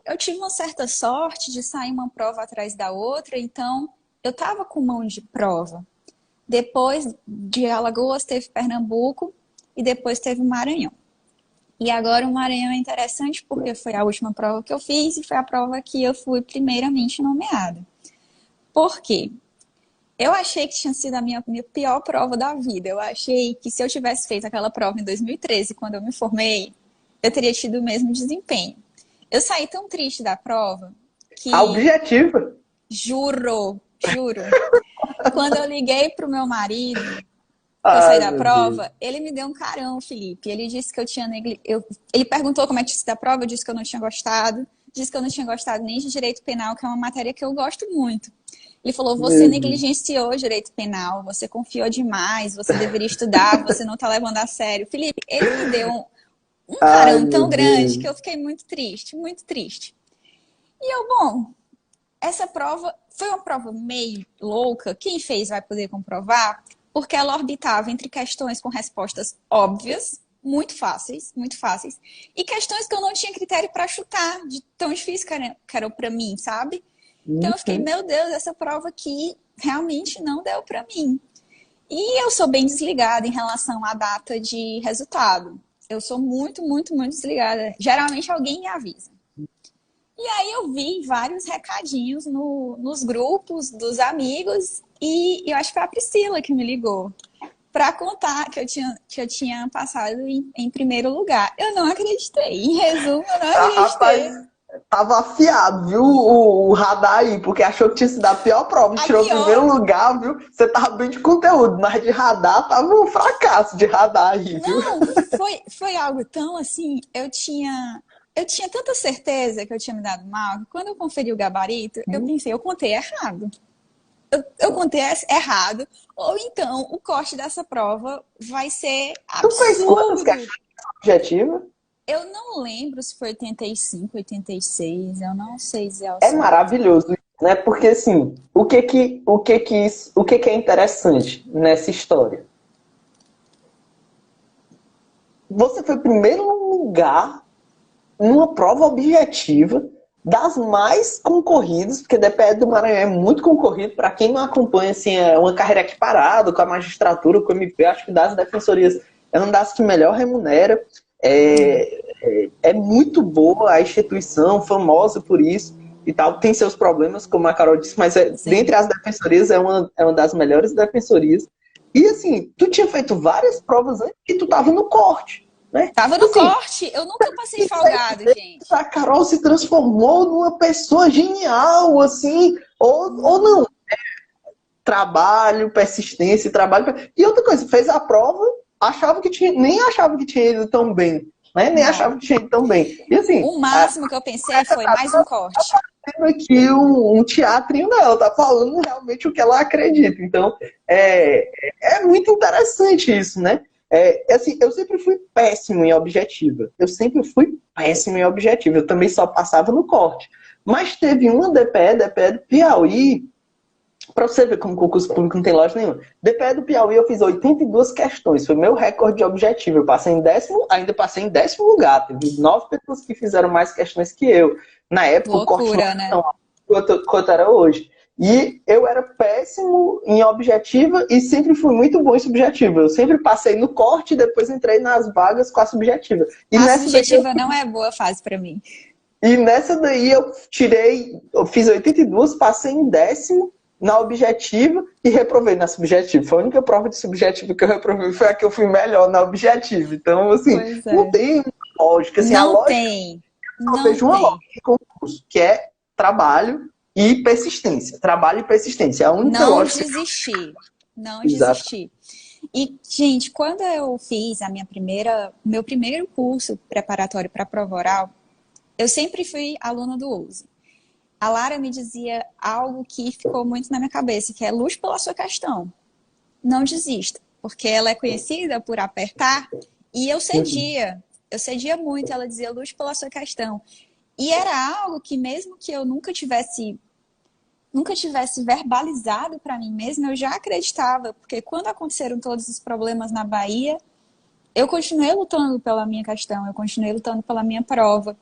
eu tive uma certa sorte de sair uma prova atrás da outra, então eu estava com mão de prova. Depois de Alagoas, teve Pernambuco. e depois teve o Maranhão. E agora o Maranhão é interessante porque foi a última prova que eu fiz e foi a prova que eu fui primeiramente nomeada. Por quê? Eu achei que tinha sido a minha pior prova da vida. Eu achei que se eu tivesse feito aquela prova em 2013, quando eu me formei, eu teria tido o mesmo desempenho. Eu saí tão triste da prova que... A objetiva. Juro. Quando eu liguei pro meu marido pra sair da prova, ele me deu um carão, Felipe. Ele disse que eu tinha Ele perguntou como é que tinha sido a prova, eu disse que eu não tinha gostado. Disse que eu não tinha gostado nem de direito penal, que é uma matéria que eu gosto muito. Ele falou, você negligenciou direito penal, você confiou demais, você deveria estudar, você não tá levando a sério. Felipe, ele me deu um carão tão grande que eu fiquei muito triste, muito triste. E eu, bom, essa prova foi uma prova meio louca, quem fez vai poder comprovar, porque ela orbitava entre questões com respostas óbvias, muito fáceis, e questões que eu não tinha critério para chutar, de tão difícil que era para mim, sabe? Então eu fiquei, meu Deus, essa prova aqui realmente não deu para mim. E eu sou bem desligada em relação à data de resultado. Eu sou muito desligada. Geralmente alguém me avisa. E aí eu vi vários recadinhos nos grupos dos amigos e eu acho que foi a Priscila que me ligou para contar que eu tinha passado em primeiro lugar. Eu não acreditei. Em resumo, eu não acreditei. Rapaz, tava afiado, viu, o radar aí, porque achou que tinha sido a pior prova. Tirou o primeiro lugar, viu? Você tava bem de conteúdo, mas de radar tava um fracasso de radar aí, viu? Não, foi algo tão assim, eu tinha tanta certeza que eu tinha me dado mal, que quando eu conferi o gabarito, eu pensei, eu contei errado. Eu contei errado, ou então o corte dessa prova vai ser absurdo. Tu fez quantas questões objetivas? Eu não lembro se foi 85, 86, eu não sei dizer ao É certo. maravilhoso, né? Porque assim, o que é interessante nessa história? Você foi primeiro lugar numa prova objetiva das mais concorridas, porque DPE do Maranhão é muito concorrido. Para quem não acompanha, assim, é uma carreira equiparada com a magistratura, com o MP, acho que das defensorias é uma das que melhor remunera. É muito boa a instituição, famosa por isso e tal. Tem seus problemas, como a Carol disse, mas dentre as defensorias é uma das melhores defensorias. E assim, tu tinha feito várias provas antes e tu tava no corte. Né? Tava no corte, eu nunca passei folgado, gente. A Carol se transformou numa pessoa genial, assim, ou não. Trabalho, persistência, trabalho. E outra coisa, fez a prova, nem achava que tinha ido tão bem. Né? Nem achava que tinha ido tão bem. E assim, o máximo que eu pensei foi mais um corte. Tá fazendo aqui um teatrinho dela, tá falando realmente o que ela acredita. Então, é muito interessante isso, né? Assim, eu sempre fui péssimo em objetiva. Eu também só passava no corte. Mas teve uma DPE do Piauí, para você ver como concurso público não tem loja nenhuma. DPE do Piauí eu fiz 82 questões. Foi meu recorde de objetivo. Eu passei em ainda passei em 10º lugar. Teve 9 pessoas que fizeram mais questões que eu. Na época, loucura, o corte né? quanto era hoje. E eu era péssimo em objetiva e sempre fui muito bom em subjetiva. Eu sempre passei no corte e depois entrei nas vagas com a subjetiva. E a subjetiva não é boa fase para mim. E nessa daí eu fiz 82, passei em 10º na objetiva e reprovei na subjetiva. Foi a única prova de subjetiva que eu reprovei, foi a que eu fui melhor na objetiva. Então, assim, não tem lógica. Assim, não a lógica, tem. Eu vejo uma lógica de concurso, que é trabalho e persistência. Trabalho e persistência. A única não lógica... desistir. Não desistir. E, gente, quando eu fiz meu primeiro curso preparatório para a prova oral, eu sempre fui aluna do OUSE. A Lara me dizia algo que ficou muito na minha cabeça, que é lute pela sua questão. Não desista, porque ela é conhecida por apertar e eu cedia. Eu cedia muito, ela dizia lute pela sua questão. E era algo que mesmo que eu nunca tivesse verbalizado para mim mesma, eu já acreditava, porque quando aconteceram todos os problemas na Bahia, eu continuei lutando pela minha questão, eu continuei lutando pela minha prova.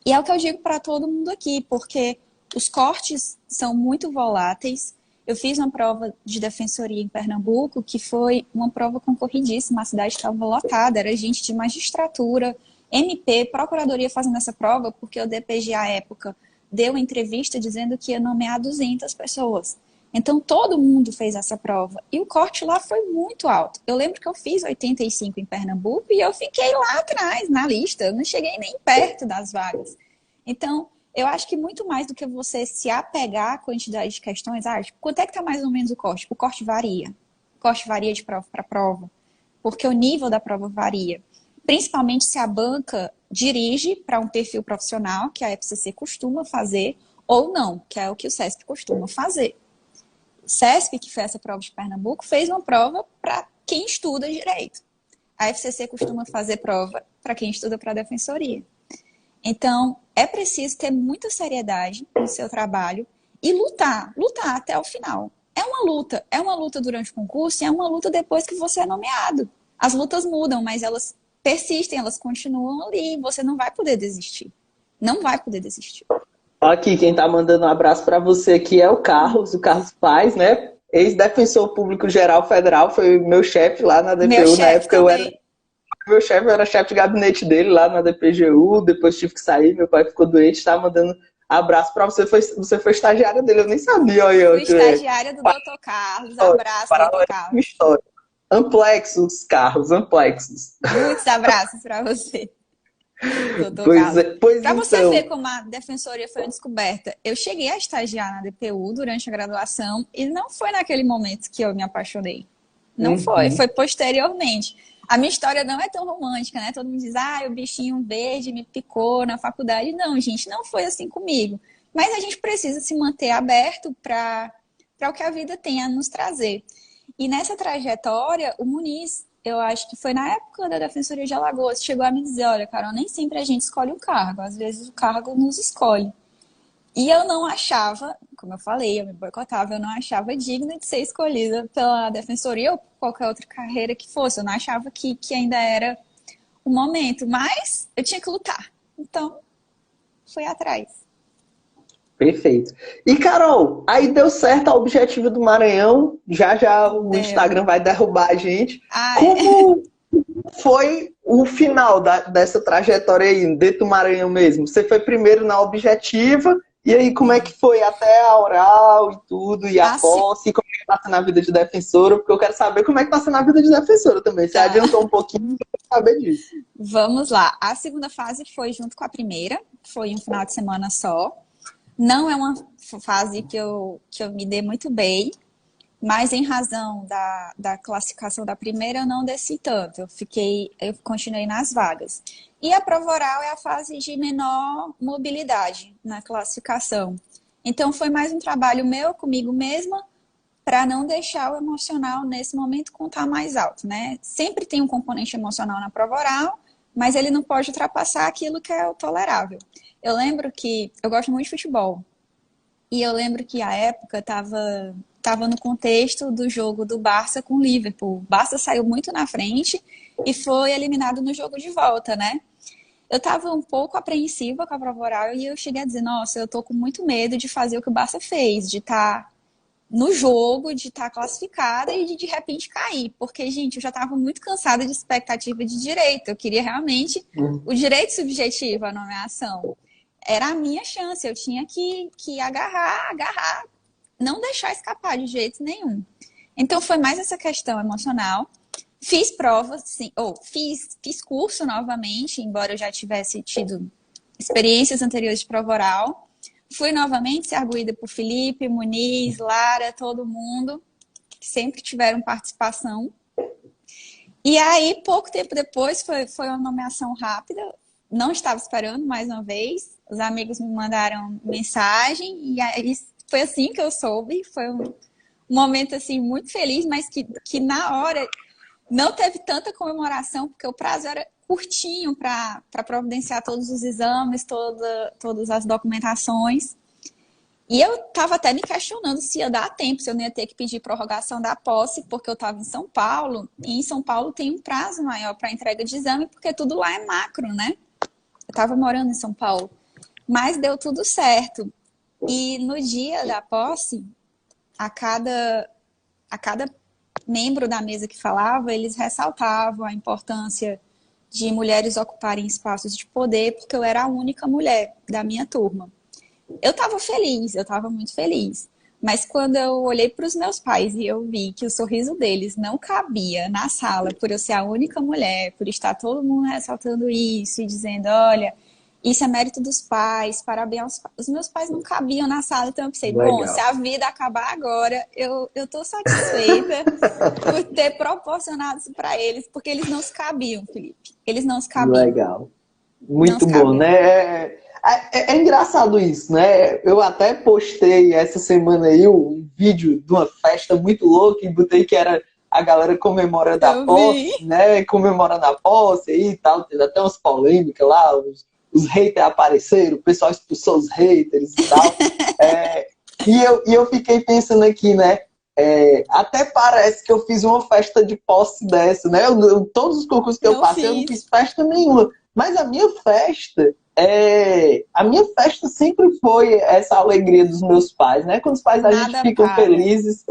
E é o que eu digo para todo mundo aqui, porque os cortes são muito voláteis. Eu fiz uma prova de defensoria em Pernambuco, que foi uma prova concorridíssima, a cidade estava lotada, era gente de magistratura, MP, procuradoria fazendo essa prova, porque o DPG, à época, deu uma entrevista dizendo que ia nomear 200 pessoas. Então, todo mundo fez essa prova. E o corte lá foi muito alto. Eu lembro que eu fiz 85 em Pernambuco e eu fiquei lá atrás, na lista. Eu não cheguei nem perto das vagas. Então, eu acho que muito mais do que você se apegar à quantidade de questões, tipo, quanto é que está mais ou menos o corte? O corte varia. O corte varia de prova para prova. Porque o nível da prova varia. Principalmente se a banca dirige para um perfil profissional, que a FCC costuma fazer, ou não, que é o que o CESP costuma fazer. O CESP, que fez essa prova de Pernambuco, fez uma prova para quem estuda direito. A FCC costuma fazer prova para quem estuda para a defensoria. Então, é preciso ter muita seriedade no seu trabalho e lutar até o final. É uma luta durante o concurso e é uma luta depois que você é nomeado. As lutas mudam, mas elas persistem, elas continuam ali e você não vai poder desistir. Não vai poder desistir. Aqui, quem tá mandando um abraço para você aqui é o Carlos Paz, né? Ex-defensor público geral federal, foi meu chefe lá na DPU. Na época meu chefe era chefe de gabinete dele lá na DPGU, depois tive que sair, meu pai ficou doente, tá mandando abraço para você. Você foi estagiária dele, eu nem sabia. Fui estagiária do Dr. Carlos, abraço, Dr. Carlos. História. Amplexos, Carlos, amplexos. Muitos abraços para você. Para você ver como a defensoria foi uma descoberta, eu cheguei a estagiar na DPU durante a graduação e não foi naquele momento que eu me apaixonei. Não foi posteriormente. A minha história não é tão romântica, né? Todo mundo diz, o bichinho verde me picou na faculdade. Não, gente, não foi assim comigo. Mas a gente precisa se manter aberto para o que a vida tem a nos trazer. E nessa trajetória, o Muniz, eu acho que foi na época da Defensoria de Alagoas, chegou a me dizer, olha, Carol, nem sempre a gente escolhe um cargo, às vezes o cargo nos escolhe. E eu não achava, como eu falei, eu me boicotava, eu não achava digna de ser escolhida pela Defensoria ou por qualquer outra carreira que fosse. Eu não achava que ainda era o momento, mas eu tinha que lutar. Então, fui atrás. Perfeito. E, Carol, aí deu certo a Objetiva do Maranhão, já o Instagram vai derrubar a gente. Como foi o final dessa trajetória aí, dentro do Maranhão mesmo? Você foi primeiro na Objetiva, e aí como é que foi até a oral e tudo, e a posse, como é que tá sendo a vida de defensora? Porque eu quero saber como é que tá sendo a vida de defensora também. Você adiantou um pouquinho, eu quero saber disso. Vamos lá. A segunda fase foi junto com a primeira, foi um final de semana só. Não é uma fase que eu me dei muito bem, mas em razão da classificação da primeira, eu não desci tanto. Eu continuei nas vagas. E a prova oral é a fase de menor mobilidade na classificação. Então, foi mais um trabalho meu comigo mesma para não deixar o emocional, nesse momento, contar mais alto, né? Sempre tem um componente emocional na prova oral, mas ele não pode ultrapassar aquilo que é o tolerável. Eu lembro que eu gosto muito de futebol. E eu lembro que a época estava no contexto do jogo do Barça com o Liverpool. O Barça saiu muito na frente e foi eliminado no jogo de volta, né? Eu estava um pouco apreensiva com a prova oral e eu cheguei a dizer, nossa, eu tô com muito medo de fazer o que o Barça fez, de estar no jogo, de estar classificada e de repente cair. Porque, gente, eu já estava muito cansada de expectativa de direito. Eu queria realmente o direito subjetivo à nomeação. Era a minha chance, eu tinha que agarrar, não deixar escapar de jeito nenhum. Então, foi mais essa questão emocional. Fiz provas, sim, fiz curso novamente, embora eu já tivesse tido experiências anteriores de prova oral. Fui novamente ser arguída por Felipe, Muniz, Lara, todo mundo, que sempre tiveram participação. E aí, pouco tempo depois, foi uma nomeação rápida. Não estava esperando, mais uma vez. Os amigos me mandaram mensagem e aí foi assim que eu soube. Foi um momento assim, muito feliz, mas que na hora não teve tanta comemoração, porque o prazo era curtinho para providenciar todos os exames, todas as documentações. E eu estava até me questionando se ia dar tempo, se eu não ia ter que pedir prorrogação da posse, porque eu estava em São Paulo, e em São Paulo tem um prazo maior para entrega de exame, porque tudo lá é macro, né? Eu estava morando em São Paulo. Mas deu tudo certo. E no dia da posse, a cada membro da mesa que falava, eles ressaltavam a importância de mulheres ocuparem espaços de poder, porque eu era a única mulher da minha turma. Eu estava muito feliz. Mas quando eu olhei para os meus pais e eu vi que o sorriso deles não cabia na sala por eu ser a única mulher, por estar todo mundo ressaltando isso e dizendo, olha, isso é mérito dos pais, parabéns aos pais. Os meus pais não cabiam na sala, então eu pensei, bom, se Legal. a vida acabar agora, eu tô satisfeita por ter proporcionado isso para eles, porque eles não se cabiam, Felipe. Eles não se cabiam. Legal. Não Muito se bom, cabiam. né? É engraçado isso, né? Eu até postei essa semana aí um vídeo de uma festa muito louca e botei que era a galera comemorando a Eu vi. posse, né? Comemorando a posse aí e tal. Teve até umas polêmicas lá, os haters apareceram, o pessoal expulsou os haters e tal. E eu fiquei pensando aqui, né? Até parece que eu fiz uma festa de posse dessa, né? Todos os concursos que eu Não passei, eu não fiz fiz. festa nenhuma. Mas a minha festa sempre foi essa alegria dos meus pais, né? Quando os pais da gente Nada ficam paga. felizes,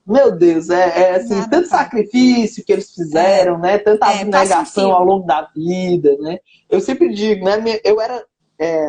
meu Deus, é assim, Nada tanto paga. sacrifício que eles fizeram, né? Tanta Passa um abnegação ao filme. longo da vida, né? Eu sempre digo, né? Eu era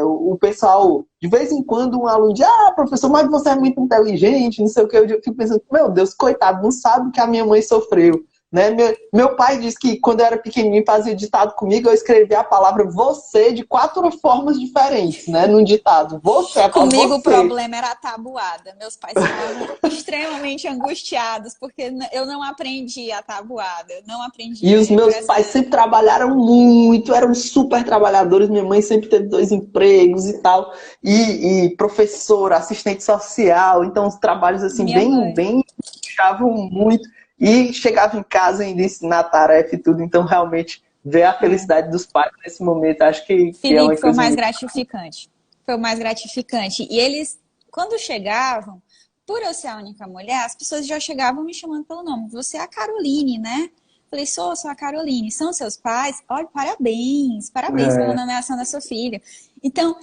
o pessoal, de vez em quando, um aluno diz, professor, mas você é muito inteligente, não sei o que. Eu fico pensando, meu Deus, coitado, não sabe o que a minha mãe sofreu. Né? Meu pai disse que quando eu era pequenininho fazia ditado comigo, eu escrevia a palavra você de 4 formas diferentes, né? Num ditado. Você, a palavra Comigo o você. problema era a tabuada. Meus pais ficavam extremamente angustiados porque eu não aprendi a tabuada. Não E aprendi. os É meus pais impressionante. sempre trabalharam muito, eram super trabalhadores. Minha mãe sempre teve 2 empregos e tal. E professora, assistente social. Então, os trabalhos, assim, Minha bem, mãe. bem, puxavam muito. E chegava em casa ainda ensinar a tarefa e tudo. Então, realmente, ver a É. felicidade dos pais nesse momento, acho que é uma Felipe, foi o coisa mais muito. gratificante. Foi o mais gratificante. E eles, quando chegavam, por eu ser a única mulher, as pessoas já chegavam me chamando pelo nome. Você é a Caroline, né? Falei, sou a Caroline. São seus pais? Olha, parabéns, parabéns pela É, nomeação da sua filha. Então,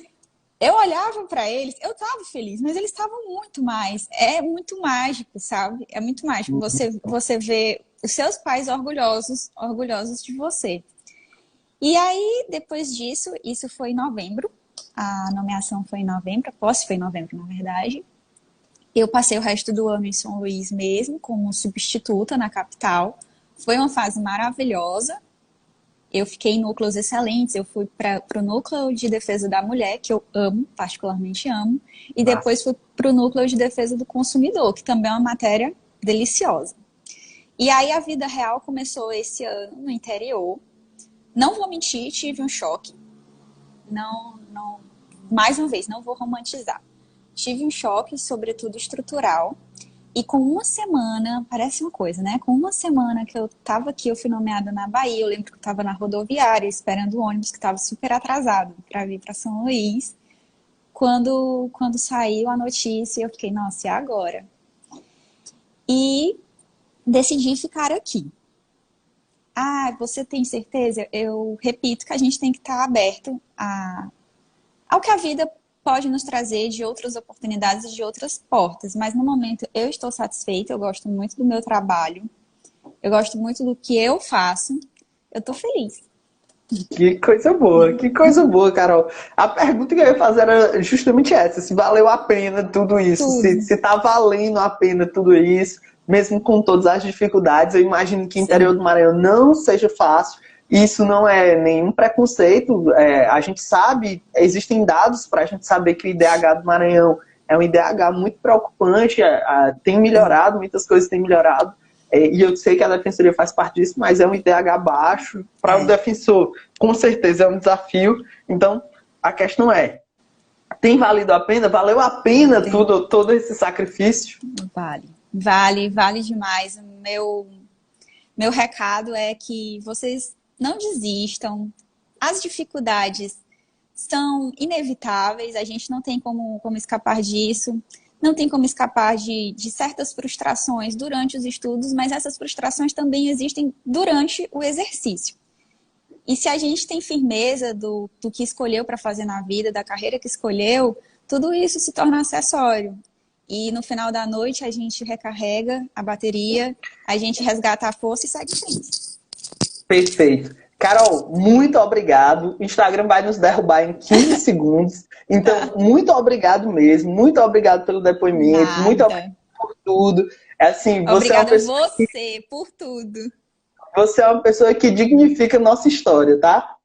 eu olhava para eles, eu estava feliz, mas eles estavam muito mais. É muito mágico, sabe? É muito mágico. Você vê os seus pais orgulhosos, orgulhosos de você. E aí, depois disso, isso foi em novembro. A nomeação foi em novembro, a posse foi em novembro, na verdade. Eu passei o resto do ano em São Luís mesmo, como substituta na capital. Foi uma fase maravilhosa. Eu fiquei em núcleos excelentes. Eu fui para o núcleo de defesa da mulher, que eu amo, particularmente amo. E massa. depois fui para o núcleo de defesa do consumidor, que também é uma matéria deliciosa. E aí a vida real começou esse ano no interior. Não vou mentir, tive um choque. Não, mais uma vez, não vou romantizar. Tive um choque, sobretudo estrutural, e com uma semana, parece uma coisa, né? Com uma semana que eu tava aqui, eu fui nomeada na Bahia, eu lembro que eu tava na rodoviária, esperando o ônibus que tava super atrasado para vir para São Luís. Quando saiu a notícia, eu fiquei, nossa, e agora? E decidi ficar aqui. Você tem certeza? Eu repito que a gente tem que estar aberto ao que a vida pode nos trazer de outras oportunidades e de outras portas. Mas no momento eu estou satisfeita, eu gosto muito do meu trabalho, eu gosto muito do que eu faço, eu estou feliz. Que coisa boa, Carol. A pergunta que eu ia fazer era justamente essa: se valeu a pena tudo isso, se, Tudo. se tá valendo a pena tudo isso, mesmo com todas as dificuldades. Eu imagino que o interior do Sim. Maranhão não seja fácil. Isso não é nenhum preconceito. A gente sabe, existem dados para a gente saber que o IDH do Maranhão é um IDH muito preocupante, tem melhorado, muitas coisas têm melhorado. E eu sei que a defensoria faz parte disso, mas é um IDH baixo para o É, defensor. Com certeza é um desafio. Então, a questão é, tem valido a pena? Valeu a pena tem. todo esse sacrifício? Vale. Vale demais. Meu recado é que vocês não desistam. As dificuldades são inevitáveis, a gente não tem como escapar disso, não tem como escapar de certas frustrações durante os estudos, mas essas frustrações também existem durante o exercício. E se a gente tem firmeza do que escolheu para fazer na vida, da carreira que escolheu, tudo isso se torna acessório. e no final da noite a gente recarrega a bateria, a gente resgata a força e segue em frente. Perfeito. Carol, muito obrigado. O Instagram vai nos derrubar em 15 segundos. Então, muito obrigado mesmo. Muito obrigado pelo depoimento. Nada. Muito obrigado por tudo. Assim, Obrigada a você por tudo. Você é uma pessoa que dignifica a nossa história, tá?